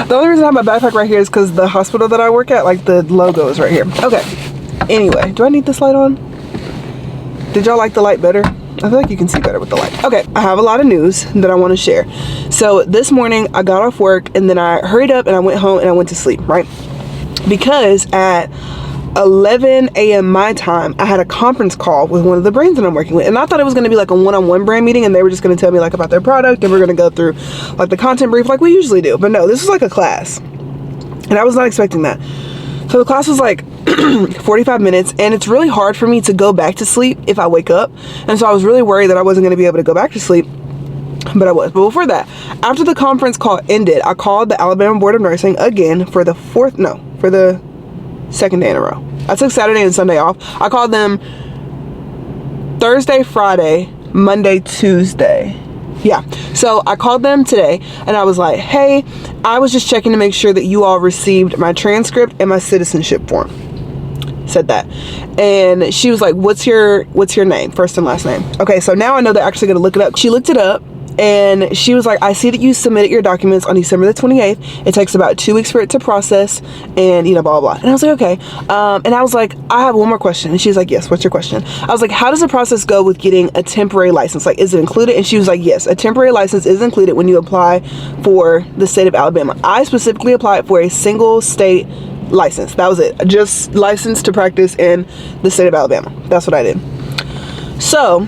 The only reason I have my backpack right here is because the hospital that I work at, like the logo is right here. Okay. Anyway, do I need this light on? Did y'all like the light better? I feel like you can see better with the light. Okay, I have a lot of news that I want to share. So this morning I got off work and then I hurried up and I went home and I went to sleep, right? Because at 11 a.m. my time, I had a conference call with one of the brands that I'm working with, and I thought it was going to be like a one-on-one brand meeting and they were just going to tell me like about their product and we're going to go through like the content brief like we usually do. But no, this was like a class and I was not expecting that. So the class was like 45 minutes and it's really hard for me to go back to sleep if I wake up, and so I was really worried that I wasn't going to be able to go back to sleep, but I was. But before that, after the conference call ended, I called the Alabama Board of Nursing again for the second day in a row. I took Saturday and Sunday off. I called them Thursday, Friday, Monday, Tuesday. Yeah, so I called them today and I was like, hey, I was just checking to make sure that you all received my transcript and my citizenship form. Said that. And she was like, what's your name, first and last name? Okay, so now I know they're actually gonna look it up. She looked it up and she was like, I see that you submitted your documents on December the 28th. It takes about 2 weeks for it to process and, you know, blah, blah, blah. And I was like, okay. And I was like, I have one more question. And she's like, yes, what's your question? I was like, how does the process go with getting a temporary license? Like, is it included? And she was like, yes, a temporary license is included when you apply for the state of Alabama. I specifically applied for a single state license. That was it. Just licensed to practice in the state of Alabama. That's what I did. So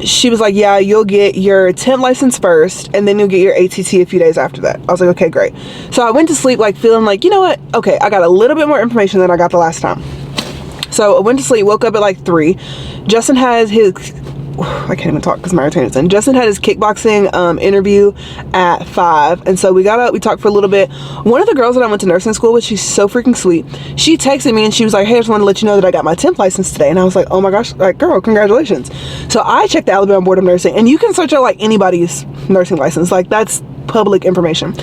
she was like, yeah, you'll get your temp license first and then you'll get your ATT a few days after that. I was like, okay, great. So I went to sleep like feeling like, you know what, okay, I got a little bit more information than I got the last time. So I went to sleep, woke up at like 3. Justin has his, I can't even talk because my retainer is in. Justin had his kickboxing interview at 5, and so we got up, we talked for a little bit. One of the girls that I went to nursing school with, she's so freaking sweet, she texted me and she was like, hey, I just want to let you know that I got my temp license today. And I was like, oh my gosh, like, girl, congratulations. So I checked the Alabama Board of Nursing, and you can search out like anybody's nursing license, like that's public information.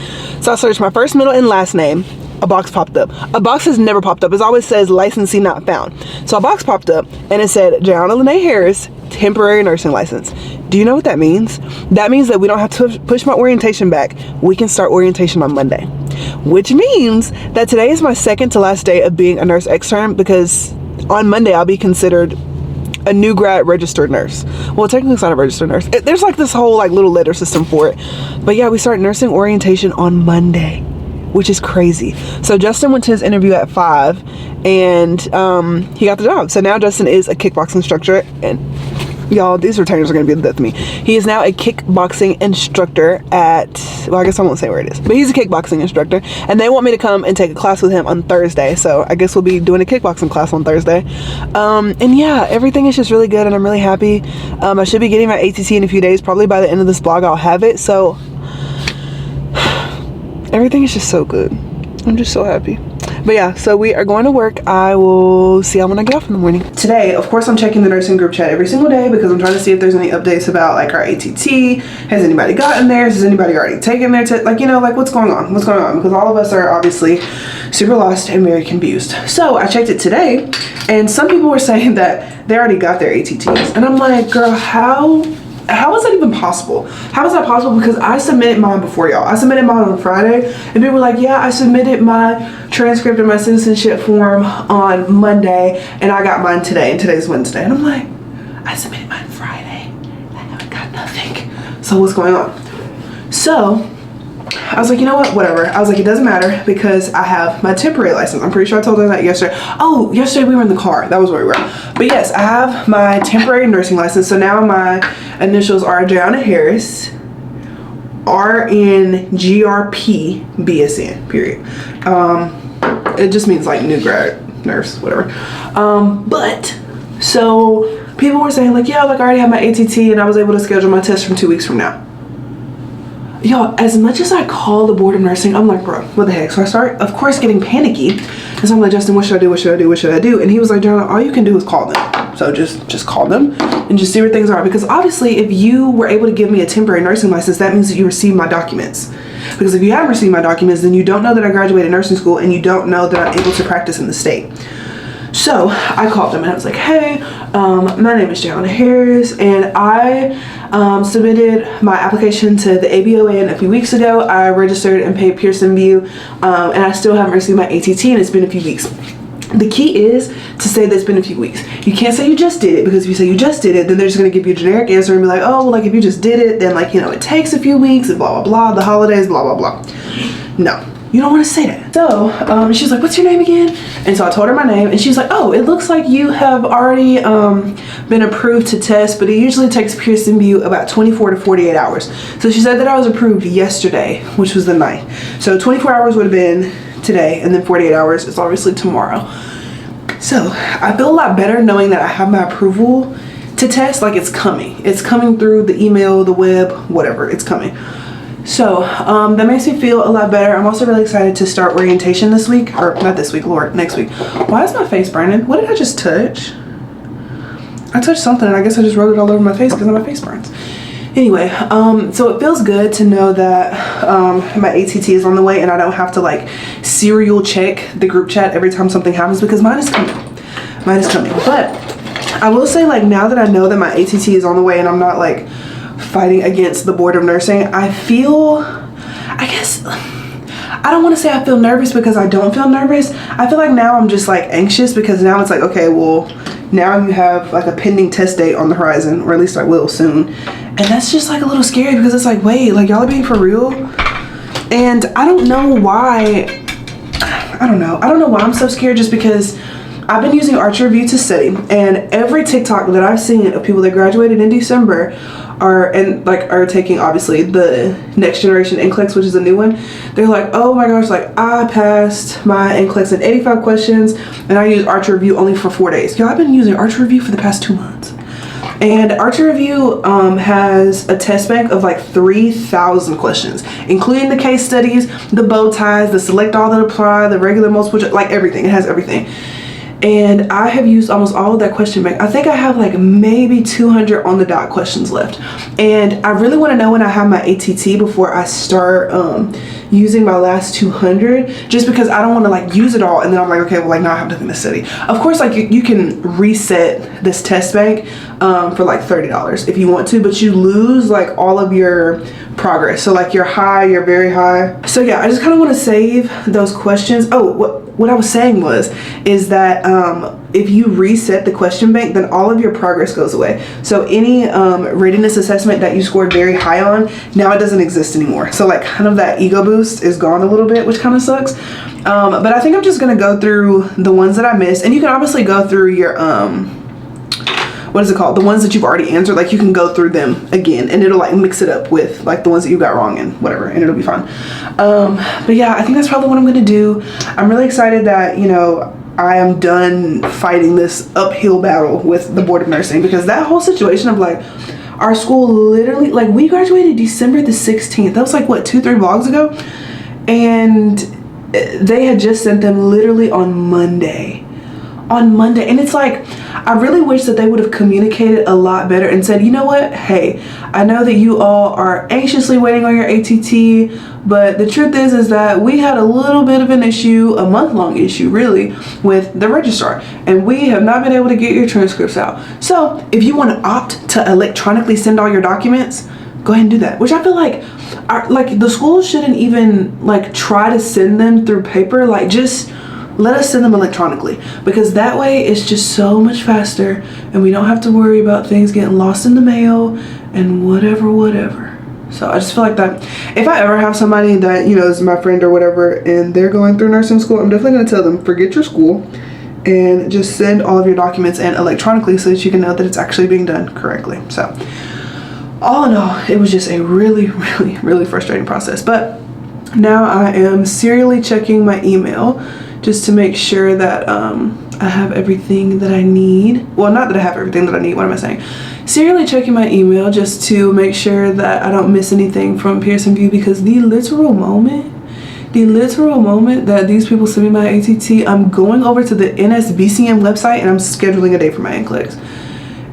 So I searched my first, middle, and last name. A box popped up. A box has never popped up. It always says licensee not found. So a box popped up and it said Jayuanna Lene Harris, temporary nursing license. Do you know what that means? That means that we don't have to push my orientation back. We can start orientation on Monday, which means that today is my second to last day of being a nurse extern, because on Monday I'll be considered a new grad registered nurse. Well, technically it's not a registered nurse. There's like this whole like little letter system for it. But yeah, we start nursing orientation on Monday, which is crazy. So Justin went to his interview at 5 and he got the job. So now Justin is a kickboxing instructor, and Y'all, these retainers are gonna be the death of me. He is now a kickboxing instructor at, well, I guess I won't say where it is, but he's a kickboxing instructor, and they want me to come and take a class with him on Thursday. So I guess we'll be doing a kickboxing class on Thursday. And yeah, everything is just really good, and I'm really happy. I should be getting my ATT in a few days. Probably by the end of this vlog, I'll have it. So everything is just so good. I'm just so happy. But yeah, so we are going to work. I will see y'all when I get off in the morning. Today, of course, I'm checking the nursing group chat every single day because I'm trying to see if there's any updates about like our ATT. Has anybody gotten theirs? Has anybody already taken their test? Like, you know, like what's going on? What's going on? Because all of us are obviously super lost and very confused. So I checked it today, and some people were saying that they already got their ATTs. And I'm like, girl, how is that even possible? How is that possible? Because I submitted mine before y'all. I submitted mine on Friday, and people were like, yeah, I submitted my transcript and my citizenship form on Monday, and I got mine today, and today's Wednesday. And I'm like, I submitted mine Friday. I haven't got nothing. So what's going on? So I was like, you know what, whatever. I was like, it doesn't matter because I have my temporary license. I'm pretty sure I told them that yesterday. Oh, yesterday we were in the car. That was where we were. But yes, I have my temporary nursing license. So now my initials are Jayuanna Harris, RN GRP BSN, period. It just means like new grad nurse, whatever. But so people were saying like, yeah, like I already have my ATT and I was able to schedule my test from 2 weeks from now. Y'all, as much as I call the board of nursing, I'm like, bro, what the heck? So I start, of course, getting panicky. And so I'm like, Justin, what should I do? What should I do? What should I do? And he was like, Jayuanna, all you can do is call them. So just call them and just see where things are. Because obviously, if you were able to give me a temporary nursing license, that means that you received my documents. Because if you haven't received my documents, then you don't know that I graduated nursing school and you don't know that I'm able to practice in the state. So I called them and I was like, hey, my name is Jayuanna Harris, and I submitted my application to the ABON a few weeks ago. I registered and paid Pearson VUE, and I still haven't received my ATT, and it's been a few weeks. The key is to say that it's been a few weeks. You can't say you just did it, because if you say you just did it, then they're just going to give you a generic answer and be like, oh, well, like if you just did it, then like, you know, it takes a few weeks and blah, blah, blah, the holidays, blah, blah, blah. No. You don't want to say that. So she's like, what's your name again? And so I told her my name, and she's like, oh, it looks like you have already been approved to test, but it usually takes Pearson VUE about 24 to 48 hours. So she said that I was approved yesterday, which was the 9th. So 24 hours would have been today, and then 48 hours is obviously tomorrow. So I feel a lot better knowing that I have my approval to test. Like it's coming. It's coming through the email, the web, whatever, it's coming. So that makes me feel a lot better. I'm also really excited to start orientation this week, or not this week, Lord, next week. Why is my face burning? What did I just touch? I touched something and I guess I just rubbed it all over my face because my face burns. Anyway, so it feels good to know that my ATT is on the way and I don't have to like serial check the group chat every time something happens, because mine is coming. Mine is coming. But I will say, like, now that I know that my ATT is on the way and I'm not like fighting against the board of nursing, I feel, I guess, I don't want to say I feel nervous because I don't feel nervous. I feel like now I'm just like anxious because now it's like, okay, well, now you have like a pending test date on the horizon, or at least I will soon. And that's just like a little scary because it's like, wait, like y'all are being for real? And I don't know why, I don't know why I'm so scared, just because I've been using Archer Review to study, and every TikTok that I've seen of people that graduated in December are taking obviously the next generation NCLEX, which is a new one. They're like, oh my gosh, like I passed my NCLEX in 85 questions and I used Archer Review only for 4 days. Y'all, I've been using Archer Review for the past 2 months. And Archer Review has a test bank of like 3,000 questions, including the case studies, the bow ties, the select all that apply, the regular multiple, like everything. It has everything. And I have used almost all of that question bank. I think I have like maybe 200 on the dot questions left. And I really want to know when I have my ATT before I start using my last 200, just because I don't want to like use it all and then I'm like, okay, well, like now I have nothing to study. Of course, like you can reset this test bank for like $30 if you want to, but you lose like all of your progress. So like you're high, you're very high. So yeah, I just kind of want to save those questions. Oh, what I was saying is that if you reset the question bank, then all of your progress goes away. So any readiness assessment that you scored very high on, now it doesn't exist anymore. So like kind of that ego boost is gone a little bit, which kind of sucks. But I think I'm just gonna go through the ones that I missed, and you can obviously go through your what is it called? The ones that you've already answered, like you can go through them again and it'll like mix it up with like the ones that you got wrong and whatever, and it'll be fun. But yeah, I think that's probably what I'm gonna do. I'm really excited that, you know, I am done fighting this uphill battle with the Board of Nursing, because that whole situation of like, our school literally, like we graduated December the 16th. That was like what, 2-3 vlogs ago? And they had just sent them literally on Monday. And it's like, I really wish that they would have communicated a lot better and said, you know what, hey, I know that you all are anxiously waiting on your ATT, but the truth is that we had a little bit of an issue, a month-long issue really, with the registrar, and we have not been able to get your transcripts out. So if you want to opt to electronically send all your documents, go ahead and do that. Which I feel like the schools shouldn't even like try to send them through paper. Like, just let us send them electronically, because that way it's just so much faster and we don't have to worry about things getting lost in the mail and whatever. So I just feel like that if I ever have somebody that, you know, is my friend or whatever and they're going through nursing school, I'm definitely going to tell them, forget your school and just send all of your documents in electronically so that you can know that it's actually being done correctly. So all in all, it was just a really frustrating process. But now I am serially checking my email just to make sure that I have everything that I need. Well, not that I have everything that I need, what am I saying? Serially checking my email just to make sure that I don't miss anything from Pearson VUE, because the literal moment that these people send me my ATT, I'm going over to the NSBCM website and I'm scheduling a day for my NCLEX.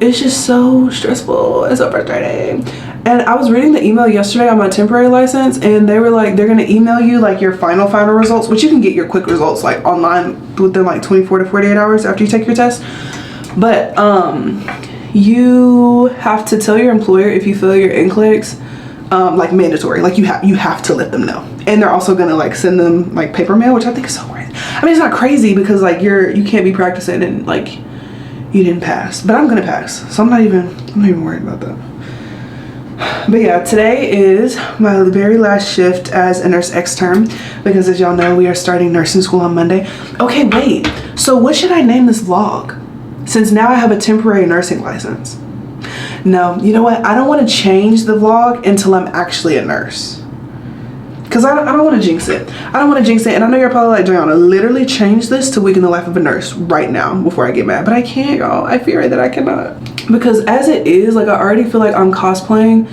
It's just so stressful. It's so frustrating. And I was reading the email yesterday on my temporary license, and they were like, they're gonna email you like your final results, which you can get your quick results like online within like 24 to 48 hours after you take your test. But you have to tell your employer if you fail your NCLEX, like mandatory, like you have to let them know. And they're also gonna like send them like paper mail, which I think is so crazy. I mean, it's not crazy because like you can't be practicing and like you didn't pass, but I'm gonna pass, so I'm not even worried about that. But yeah, today is my very last shift as a nurse extern, because as y'all know, we are starting nursing school on Monday. Okay, wait, so what should I name this vlog, since now I have a temporary nursing license? No, you know what, I don't want to change the vlog until I'm actually a nurse, because I don't want to jinx it. I don't want to jinx it. And I know you're probably like, Jayuanna, literally change this to Week in the Life of a Nurse right now before I get mad. But I can't, y'all. I fear that I cannot. Because as it is, like, I already feel like I'm cosplaying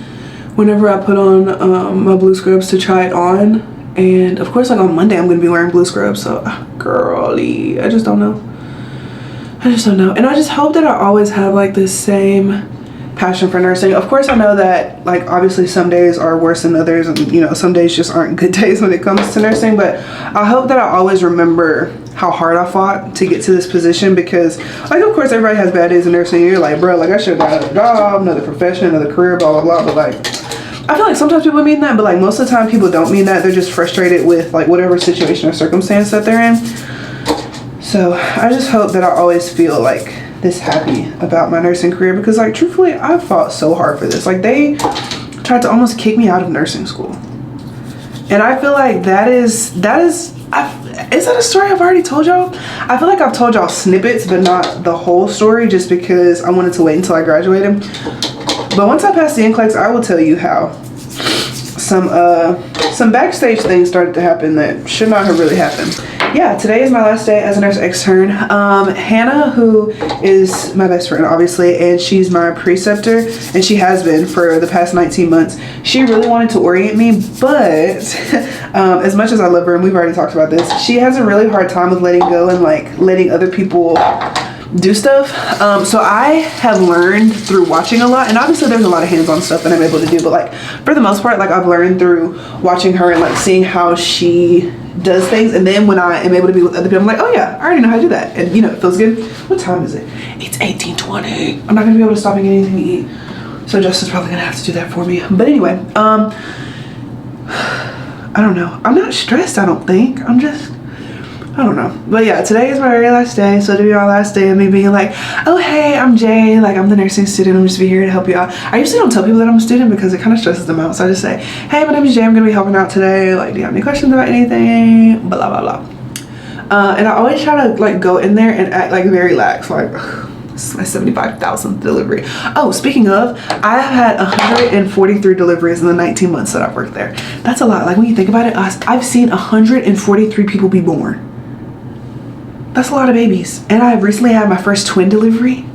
whenever I put on my blue scrubs to try it on. And of course, like on Monday, I'm going to be wearing blue scrubs. So, girly, I just don't know. And I just hope that I always have like this same passion for nursing. Of course, I know that like obviously some days are worse than others, and you know, some days just aren't good days when it comes to nursing, but I hope that I always remember how hard I fought to get to this position, because like of course everybody has bad days in nursing and you're like, bro, like I should have got a job, another profession, another career, blah blah blah. But like I feel like sometimes people mean that, but like most of the time people don't mean that. They're just frustrated with like whatever situation or circumstance that they're in. So I just hope that I always feel like this happy about my nursing career, because like truthfully I fought so hard for this. Like they tried to almost kick me out of nursing school, and I feel like is that a story I've already told y'all? I feel like I've told y'all snippets but not the whole story, just because I wanted to wait until I graduated. But once I passed the NCLEX, I will tell you how some backstage things started to happen that should not have really happened. Yeah, today is my last day as a nurse extern. Hannah, who is my best friend, obviously, and she's my preceptor, and she has been for the past 19 months. She really wanted to orient me, but as much as I love her, and we've already talked about this, she has a really hard time with letting go and like letting other people do stuff. So I have learned through watching a lot, and obviously there's a lot of hands-on stuff that I'm able to do, but like for the most part, like I've learned through watching her and like seeing how she does things, and then when I am able to be with other people, I'm like, oh yeah, I already know how to do that, and you know, it feels good. What time is it? It's 18:20. I'm not gonna be able to stop and get anything to eat, so Justin's probably gonna have to do that for me. But anyway, I don't know, I'm not stressed, I don't think. I don't know. But yeah, today is my very last day, so to be my last day of me being like, oh hey, I'm Jay, like I'm the nursing student, I'm just be here to help you out. I usually don't tell people that I'm a student because it kind of stresses them out, so I just say, hey, my name is Jay, I'm gonna be helping out today, like do you have any questions about anything, blah blah blah. And I always try to like go in there and act like very lax, like It's my 75,000th delivery. Oh, speaking of, I have had 143 deliveries in the 19 months that I've worked there. That's a lot. Like when you think about it, I've seen 143 people be born. That's a lot of babies. And I recently had my first twin delivery.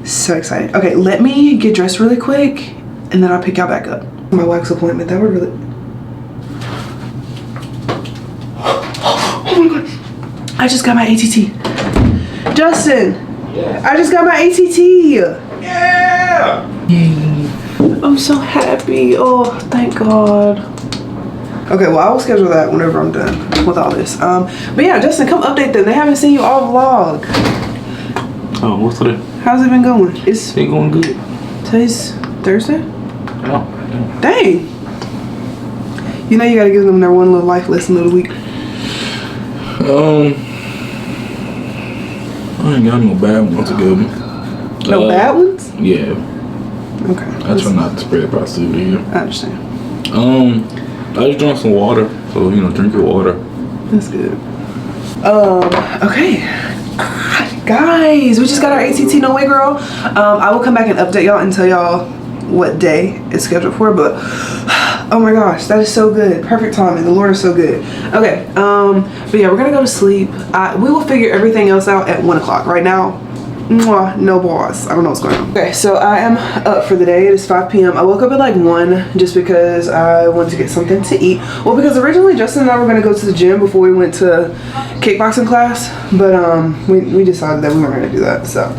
So excited. Okay, let me get dressed really quick and then I'll pick y'all back up. My wax appointment, that would really... Oh my God. I just got my ATT. Justin, yeah. I just got my ATT. Yeah. I'm so happy. Oh, thank God. Okay, well, I will schedule that whenever I'm done with all this. But yeah, Justin, come update them. They haven't seen you all vlog. Oh, what's today? How's it been going? It's been going good. Today's Thursday? Yeah. Dang. You know you gotta give them their one little life lesson of the week. I ain't got no bad ones to give me. No bad ones? Yeah. Okay. I try not to spread positivity here. I understand. I just drank some water, so you know, drink your water. That's good. Okay. Guys, we just got our ATT, no way, girl. I will come back and update y'all and tell y'all what day it's scheduled for, but oh my gosh, that is so good. Perfect timing. The Lord is so good. Okay, but yeah, we're gonna go to sleep. We will figure everything else out at 1 o'clock. Right now, no boss. I don't know what's going on. Okay, so I am up for the day. It is 5 p.m. I woke up at like 1 just because I wanted to get something to eat. Well, because originally Justin and I were gonna go to the gym before we went to kickboxing class, but we decided that we weren't gonna do that. So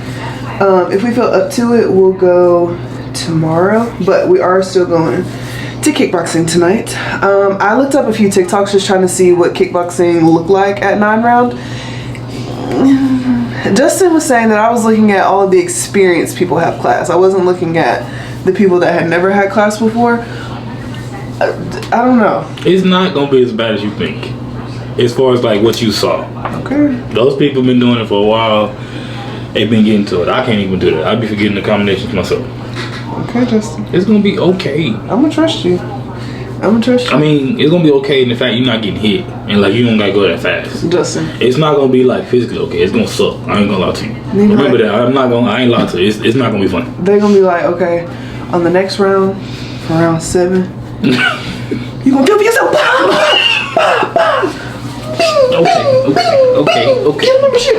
if we feel up to it, we'll go tomorrow, but we are still going to kickboxing tonight. I looked up a few TikToks just trying to see what kickboxing looked like at 9 round. Justin was saying that I was looking at all of the experienced people have class. I wasn't looking at the people that had never had class before. I don't know. It's not gonna be as bad as you think, as far as like what you saw. Okay. Those people been doing it for a while. They've been getting to it. I can't even do that. I'd be forgetting the combinations myself. Okay, Justin. It's gonna be okay. I'm gonna trust you. I'm gonna trust you. I mean, it's gonna be okay in the fact you're not getting hit and like you don't gotta go that fast. Justin. It's not gonna be like physically okay. It's gonna suck. I ain't gonna lie to you. Remember that. I ain't lying to you. It's not gonna be fun. They're gonna be like, okay, on the next round, for round 7, you gonna do it for yourself. Okay.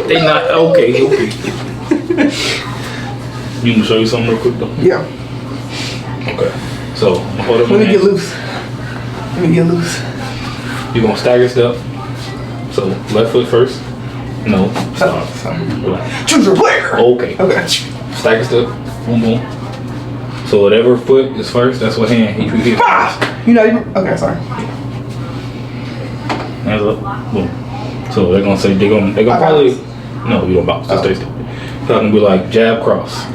They not okay. You can show you something real quick though? Yeah. Okay. So, hold up. Let me get loose. You're gonna stagger step. So, left foot first. No. Stop. Choose your player. Okay. Stagger step. Boom, boom. So, whatever foot is first, that's what hand you hit. You're not even. Okay, sorry. Hands up. Boom. So, they're gonna say, they're gonna probably. No, you don't bounce. Just stay still. So, I can be like jab, cross.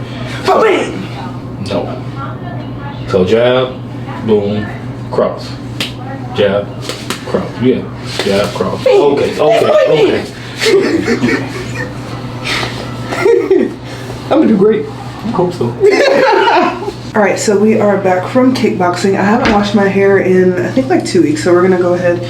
So, bang! No. So jab, boom, cross. Jab, cross. Yeah. Jab, cross. Okay. I'm gonna do great. I hope so. Alright, so we are back from kickboxing. I haven't washed my hair in, I think, like 2 weeks, so we're gonna go ahead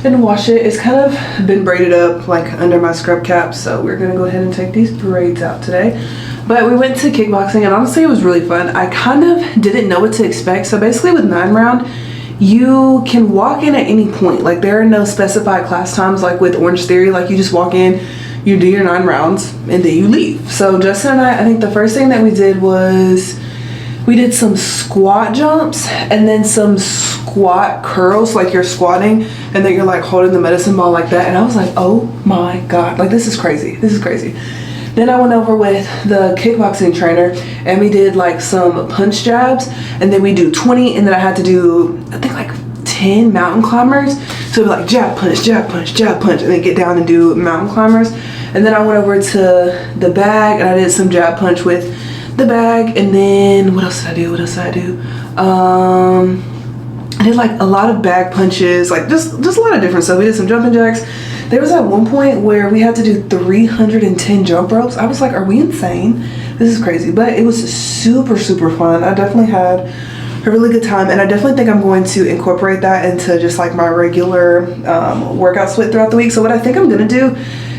and wash it. It's kind of been braided up like under my scrub cap, so we're gonna go ahead and take these braids out today. But we went to kickboxing and honestly it was really fun. I kind of didn't know what to expect. So basically with 9 round, you can walk in at any point. Like there are no specified class times like with Orange Theory. Like you just walk in, you do your 9 rounds and then you leave. So Justin and I think the first thing that we did was we did some squat jumps and then some squat curls, like you're squatting and then you're like holding the medicine ball like that. And I was like, oh my God, like this is crazy. Then I went over with the kickboxing trainer and we did like some punch jabs and then we do 20 and then I had to do, I think like 10 mountain climbers. So it'd be like jab, punch, and then get down and do mountain climbers. And then I went over to the bag and I did some jab punch with the bag. And then what else did I do? I did like a lot of bag punches, like just a lot of different stuff. We did some jumping jacks. There was at one point where we had to do 310 jump ropes. I was like, are we insane? This is crazy. But it was super fun. I definitely had a really good time. And I definitely think I'm going to incorporate that into just like my regular workout split throughout the week. So what I think I'm going to do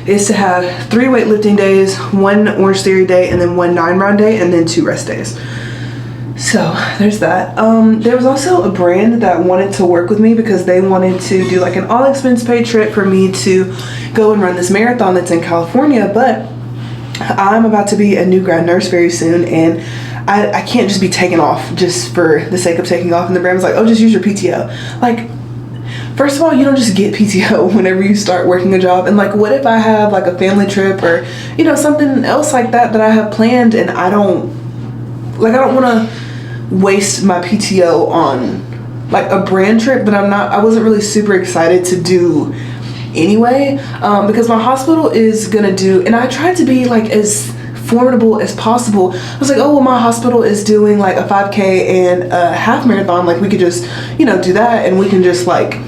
is to have 3 weightlifting days, 1 Orange Theory day, and then 1 9 round day, and then 2 rest days. So there's that. There was also a brand that wanted to work with me because they wanted to do like an all expense paid trip for me to go and run this marathon that's in California. But I'm about to be a new grad nurse very soon, and I can't just be taking off just for the sake of taking off. And the brand was like, oh, just use your PTO. Like, first of all, you don't just get PTO whenever you start working a job. And like, what if I have like a family trip or, you know, something else like that I have planned, and I don't want to waste my PTO on like a brand trip that I wasn't really super excited to do anyway, because my hospital is gonna do, and I tried to be like as formidable as possible. I was like, oh, well, my hospital is doing like a 5K and a half marathon, like we could just, you know, do that, and we can just like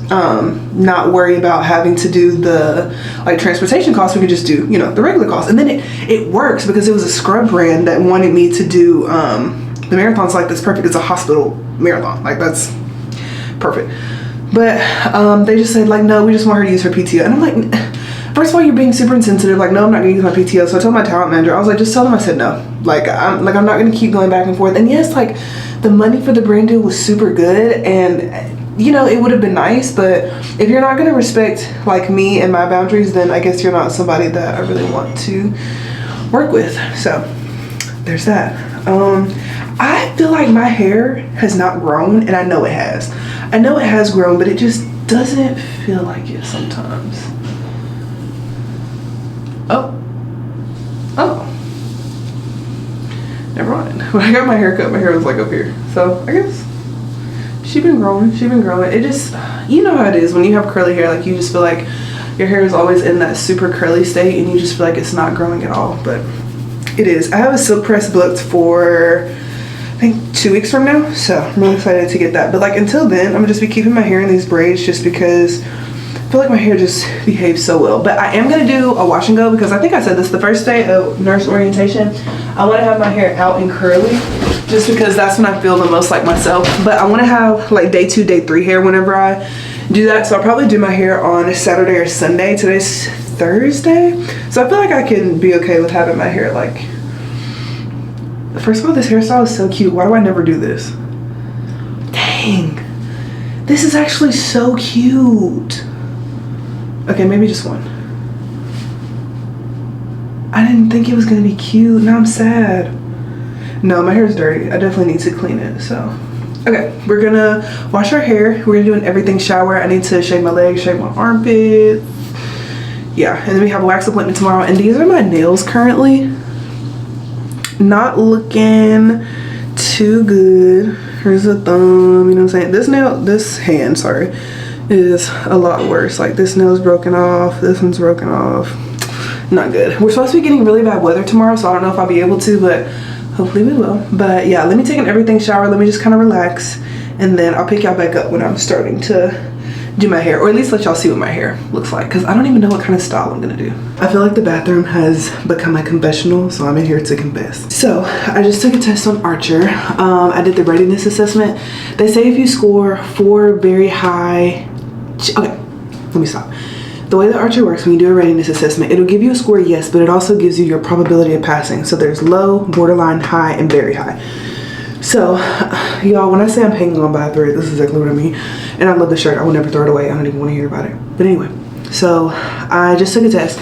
not worry about having to do the like transportation costs. We could just do, you know, the regular costs. And then it works because it was a scrub brand that wanted me to do the marathons. Like, that's perfect. It's a hospital marathon, like that's perfect. But they just said like, no, we just want her to use her PTO. And I'm like, first of all, you're being super insensitive. Like, no, I'm not gonna use my PTO. So I told my talent manager, I was like, just tell them I said no. Like, I'm not gonna keep going back and forth. And yes, like the money for the brand deal was super good, and you know, it would have been nice, but if you're not gonna respect like me and my boundaries, then I guess you're not somebody that I really want to work with. So there's that. I feel like my hair has not grown, and I know it has. I know it has grown, but it just doesn't feel like it sometimes. Oh, never mind. When I got my hair cut, my hair was like up here. So I guess she's been growing. It just, you know how it is when you have curly hair, like you just feel like your hair is always in that super curly state, and you just feel like it's not growing at all, but it is. I have a silk press booked for I think 2 weeks from now, so I'm really excited to get that. But like until then, I'm gonna just be keeping my hair in these braids just because I feel like my hair just behaves so well. But I am gonna do a wash and go because I think I said this the first day of nurse orientation. I want to have my hair out and curly just because that's when I feel the most like myself. But I want to have like day 2, day 3 hair whenever I do that. So I'll probably do my hair on Saturday or Sunday. Today's Thursday, so I feel like I can be okay with having my hair like. First of all, this hairstyle is so cute. Why do I never do this? Dang, this is actually so cute. Okay, maybe just one. I didn't think it was gonna be cute. Now I'm sad. No, my hair is dirty. I definitely need to clean it. So, okay, we're gonna wash our hair. We're gonna do an everything shower. I need to shave my legs, shave my armpits. Yeah, and then we have a wax appointment tomorrow. And these are my nails currently. Not looking too good. Here's a thumb, you know what I'm saying? This hand, sorry, is a lot worse. Like this nail's broken off, this one's broken off. Not good. We're supposed to be getting really bad weather tomorrow, so I don't know if I'll be able to, but hopefully we will. But yeah, let me take an everything shower. Let me just kind of relax, and then I'll pick y'all back up when I'm starting to do my hair, or at least let y'all see what my hair looks like, because I don't even know what kind of style I'm gonna do. I feel like the bathroom has become my confessional, so I'm in here to confess. So I just took a test on Archer. I did the readiness assessment. They say if you score 4 very high, okay, let me stop. The way that Archer works, when you do a readiness assessment, it'll give you a score, yes, but it also gives you your probability of passing. So there's low, borderline, high, and very high. So, y'all, when I say I'm hanging on by a thread, this is exactly what I mean. And I love the shirt. I will never throw it away. I don't even want to hear about it. But anyway, so I just took a test,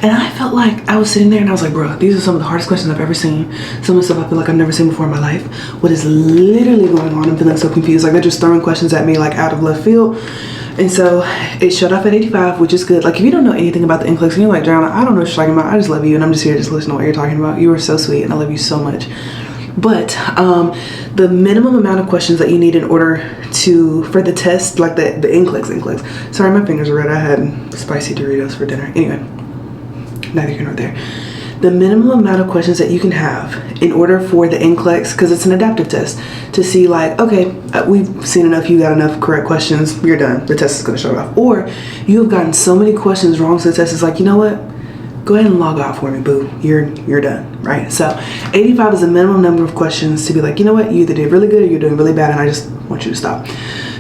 and I felt like I was sitting there and I was like, bro, these are some of the hardest questions I've ever seen. Some of the stuff I feel like I've never seen before in my life. What is literally going on? I'm feeling so confused. Like, they're just throwing questions at me like out of left field. And so it shut off at 85, which is good. Like, if you don't know anything about the NCLEX, and you're like, Jayuanna, I don't know what you're talking about. I just love you, and I'm just here to just listen to what you're talking about. You are so sweet, and I love you so much. But the minimum amount of questions that you need in order for the test, like the NCLEX. Sorry, my fingers are red. I had spicy Doritos for dinner. Anyway, neither here nor there. The minimum amount of questions that you can have in order for the NCLEX, because it's an adaptive test, to see like, okay, we've seen enough, you got enough correct questions, you're done. The test is going to shut off. Or you have gotten so many questions wrong, so the test is like, you know what? Go ahead and log out for me, boo. You're done, right? So 85 is the minimum number of questions to be like, you know what? You either did really good or you're doing really bad, and I just want you to stop.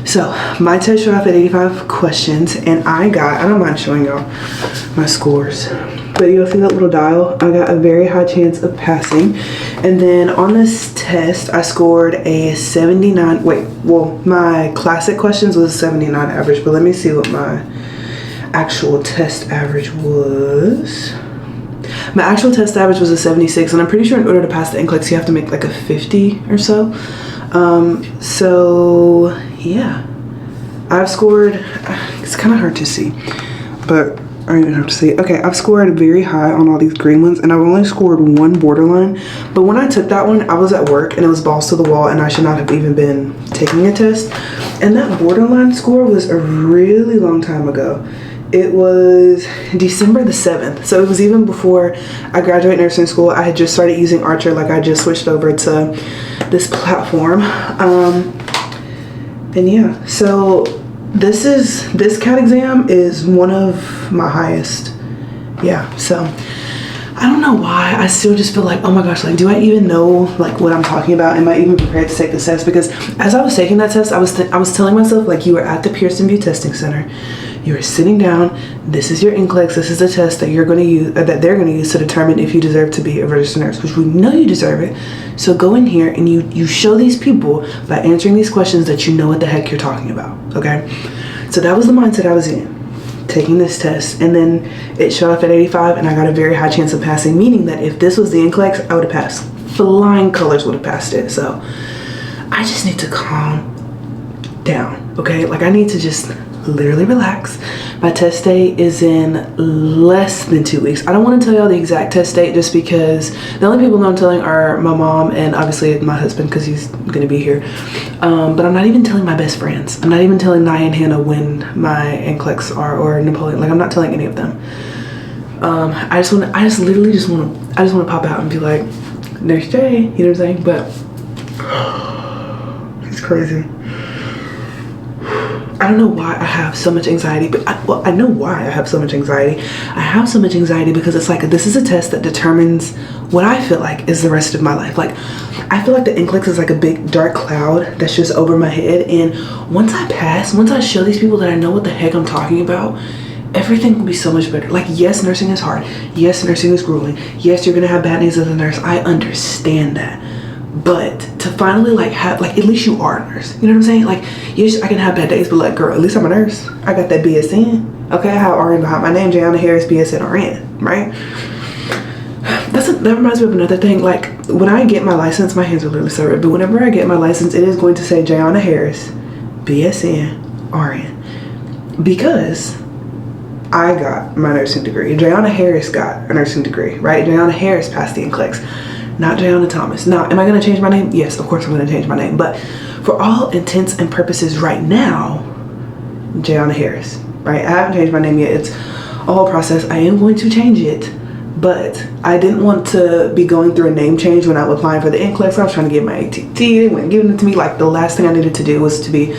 So my test showed off at 85 questions, and I don't mind showing y'all my scores. But you'll see that little dial. I got a very high chance of passing. And then on this test, I scored a 79. Wait, well, my classic questions was a 79 average. But let me see what my actual test average was. My actual test average was a 76. And I'm pretty sure in order to pass the NCLEX, you have to make like a 50 or so. So, yeah. I've scored, it's kind of hard to see. But I don't even have to see it. Okay, I've scored very high on all these green ones, and I've only scored one borderline. But when I took that one, I was at work, and it was balls to the wall, and I should not have even been taking a test. And that borderline score was a really long time ago. It was December the 7th. So it was even before I graduated nursing school. I had just started using Archer, like I just switched over to this platform. And yeah, so this CAT exam is one of my highest. Yeah, so I don't know why. I still just feel like, oh my gosh, like, do I even know like what I'm talking about? Am I even prepared to take this test? Because as I was taking that test, I was telling myself, like, you were at the Pearson View Testing Center. You were sitting down. This is your NCLEX. This is the test that you're going to use, that they're going to use to determine if you deserve to be a registered nurse, which we know you deserve it. So go in here and you show these people by answering these questions that you know what the heck you're talking about. Okay, so that was the mindset I was in, taking this test, and then it showed up at 85, and I got a very high chance of passing, meaning that if this was the NCLEX, I would have passed. Flying colors would have passed it. So I just need to calm down, okay? Like, I need to just literally relax. My test date is in less than 2 weeks. I don't want to tell y'all the exact test date just because the only people I'm telling are my mom and obviously my husband because he's going to be here. But I'm not even telling my best friends. I'm not even telling Nia and Hannah when my NCLEX are, or Napoleon. Like, I'm not telling any of them. I just want to pop out and be like, Nurse J, you know what I'm saying? But it's crazy. I don't know why I have so much anxiety, but I know why I have so much anxiety. I have so much anxiety because it's like, this is a test that determines what I feel like is the rest of my life. Like, I feel like the NCLEX is like a big dark cloud that's just over my head. And once I pass, once I show these people that I know what the heck I'm talking about, everything will be so much better. Like, yes, nursing is hard. Yes, nursing is grueling. Yes, you're gonna have bad days as a nurse. I understand that. But to finally like have, like, at least you are a nurse. You know what I'm saying? Like, yes, I can have bad days, but like, girl, at least I'm a nurse. I got that BSN. Okay, I have RN behind my name, Jayuanna Harris, BSN RN, right? That reminds me of another thing. Like, when I get my license, my hands are literally so red, but whenever I get my license, it is going to say Jayuanna Harris, BSN RN, because I got my nursing degree. Jayuanna Harris got a nursing degree, right? Jayuanna Harris passed the NCLEX. Not Jayuanna Thomas. Now, am I going to change my name? Yes, of course I'm going to change my name. But for all intents and purposes right now, Jayuanna Harris, right? I haven't changed my name yet. It's a whole process. I am going to change it. But I didn't want to be going through a name change when I was applying for the NCLEX. I was trying to get my ATT. They weren't giving it to me. Like, the last thing I needed to do was to be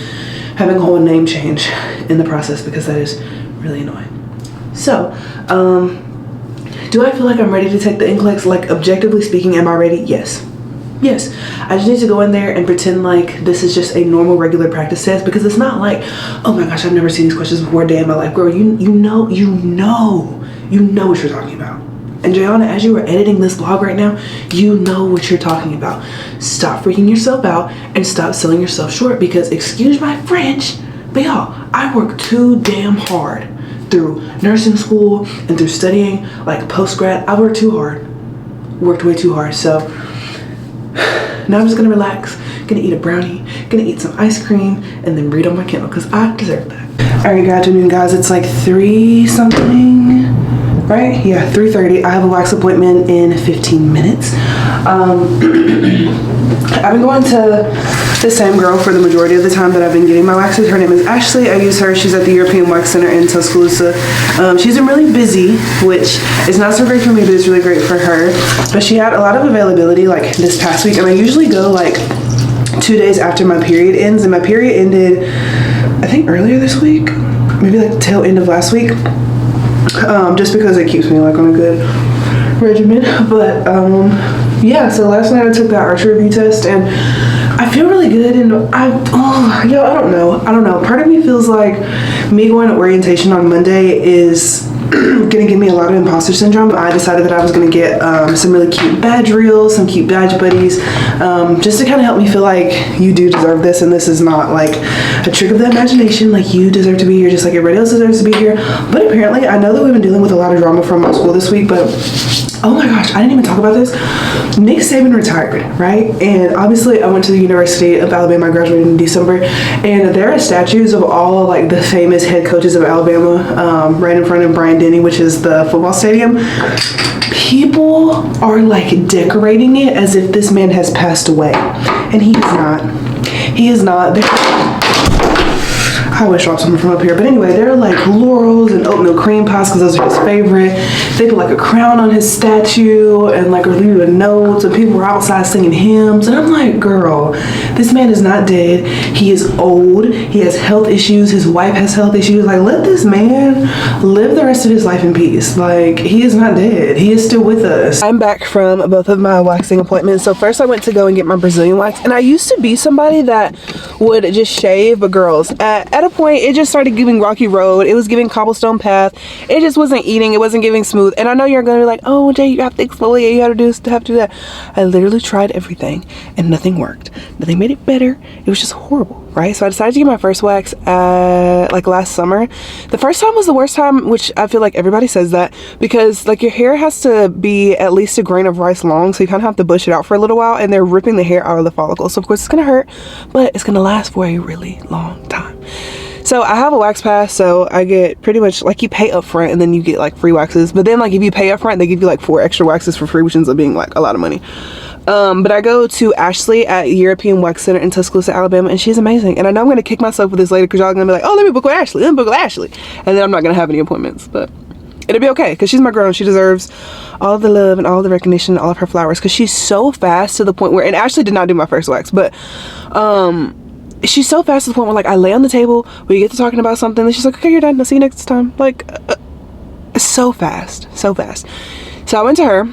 having a whole name change in the process because that is really annoying. So, do I feel like I'm ready to take the NCLEX? Like, objectively speaking, am I ready? Yes. Yes. I just need to go in there and pretend like this is just a normal, regular practice test, because it's not like, oh my gosh, I've never seen these questions before a day in my life. Girl, you know what you're talking about. And Jayuanna, as you are editing this vlog right now, you know what you're talking about. Stop freaking yourself out and stop selling yourself short, because, excuse my French, but y'all, I work too damn hard through nursing school and through studying like post-grad. I worked too hard, worked way too hard. So now I'm just gonna relax, gonna eat a brownie, gonna eat some ice cream, and then read on my Kindle because I deserve that. All right, good afternoon, guys. It's like 3 something, right? Yeah, 3:30. I have a wax appointment in 15 minutes. I've been going to the same girl for the majority of the time that I've been getting my waxes. Her name is Ashley. I use her. She's at the European Wax Center in Tuscaloosa. She's been really busy, which is not so great for me, but it's really great for her. But she had a lot of availability like this past week, and I usually go like 2 days after my period ends, and my period ended, I think, earlier this week, maybe like the tail end of last week, just because it keeps me like on a good regimen. But yeah, so last night I took that Archer review test, and I feel really good, and I don't know. Part of me feels like me going to orientation on Monday is gonna give me a lot of imposter syndrome. I decided that I was gonna get some really cute badge reels, some cute badge buddies, just to kind of help me feel like you do deserve this, and this is not like a trick of the imagination. Like, you deserve to be here just like everybody else deserves to be here. But apparently, I know that we've been dealing with a lot of drama from my school this week, but oh my gosh, I didn't even talk about this. Nick Saban retired, right? And obviously I went to the University of Alabama. I graduated in December, and there are statues of all like the famous head coaches of Alabama, right in front of Bryant Denny, which is the football stadium. People are like decorating it as if this man has passed away, and he is not. He is not. I wish I dropped something from up here, but anyway, there are like laurels and oatmeal cream pies because those are his favorite. They put like a crown on his statue and like are leaving notes, and people were outside singing hymns, and I'm like, girl, this man is not dead. He is old. He has health issues. His wife has health issues. Like, let this man live the rest of his life in peace. Like, he is not dead. He is still with us. I'm back from both of my waxing appointments. So first I went to go and get my Brazilian wax, and I used to be somebody that would just shave, but girls, at a point it just started giving rocky road. It was giving cobblestone path. It just wasn't eating. It wasn't giving smooth. And I know you're gonna be like, oh Jay, you have to exfoliate, you have to do this, have to do that. I literally tried everything and nothing worked. Nothing made it better. It was just horrible, right? So I decided to get my first wax like last summer. The first time was the worst time, which I feel like everybody says that, because like your hair has to be at least a grain of rice long, so you kind of have to bush it out for a little while, and they're ripping the hair out of the follicle. So of course it's gonna hurt, but it's gonna last for a really long time. So I have a wax pass, so I get pretty much like, you pay up front and then you get like free waxes, but then like if you pay up front they give you like 4 extra waxes for free, which ends up being like a lot of money. But I go to Ashley at European Wax Center in Tuscaloosa, Alabama, and she's amazing. And I know I'm gonna kick myself with this later because y'all gonna be like, oh, let me book with Ashley, let me book with Ashley, and then I'm not gonna have any appointments, but it'll be okay because she's my girl and she deserves all of the love and all of the recognition, all of her flowers, because she's so fast to the point where, and Ashley did not do my first wax, but she's so fast to the point where like I lay on the table, we get to talking about something, and she's like, okay, you're done, I'll see you next time. Like so fast, so fast. So I went to her.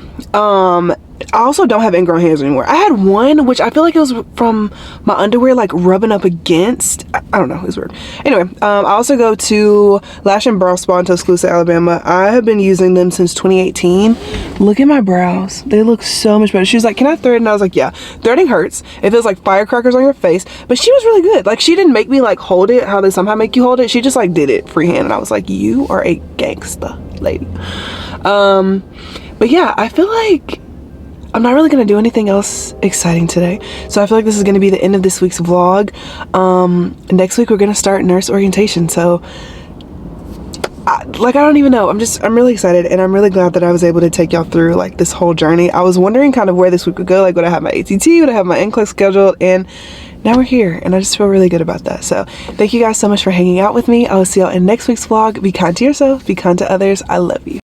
I also don't have ingrown hairs anymore. I had one, which I feel like it was from my underwear like rubbing up against, I don't know, it's weird. Anyway, I also go to Lash and Brow Spa in Tuscaloosa, Alabama. I have been using them since 2018. Look at my brows. They look so much better. She was like, can I thread? And I was like, yeah. Threading hurts. It feels like firecrackers on your face, but she was really good. Like, she didn't make me like hold it how they somehow make you hold it. She just like did it freehand, and I was like, you are a gangsta lady. But yeah, I feel like I'm not really gonna do anything else exciting today, so I feel like this is gonna be the end of this week's vlog. Next week we're gonna start nurse orientation, so I don't even know. I'm really excited, and I'm really glad that I was able to take y'all through like this whole journey. I was wondering kind of where this week would go, like would I have my ATT, would I have my NCLEX scheduled, and now we're here, and I just feel really good about that. So thank you guys so much for hanging out with me. I will see y'all in next week's vlog. Be kind to yourself, be kind to others. I love you.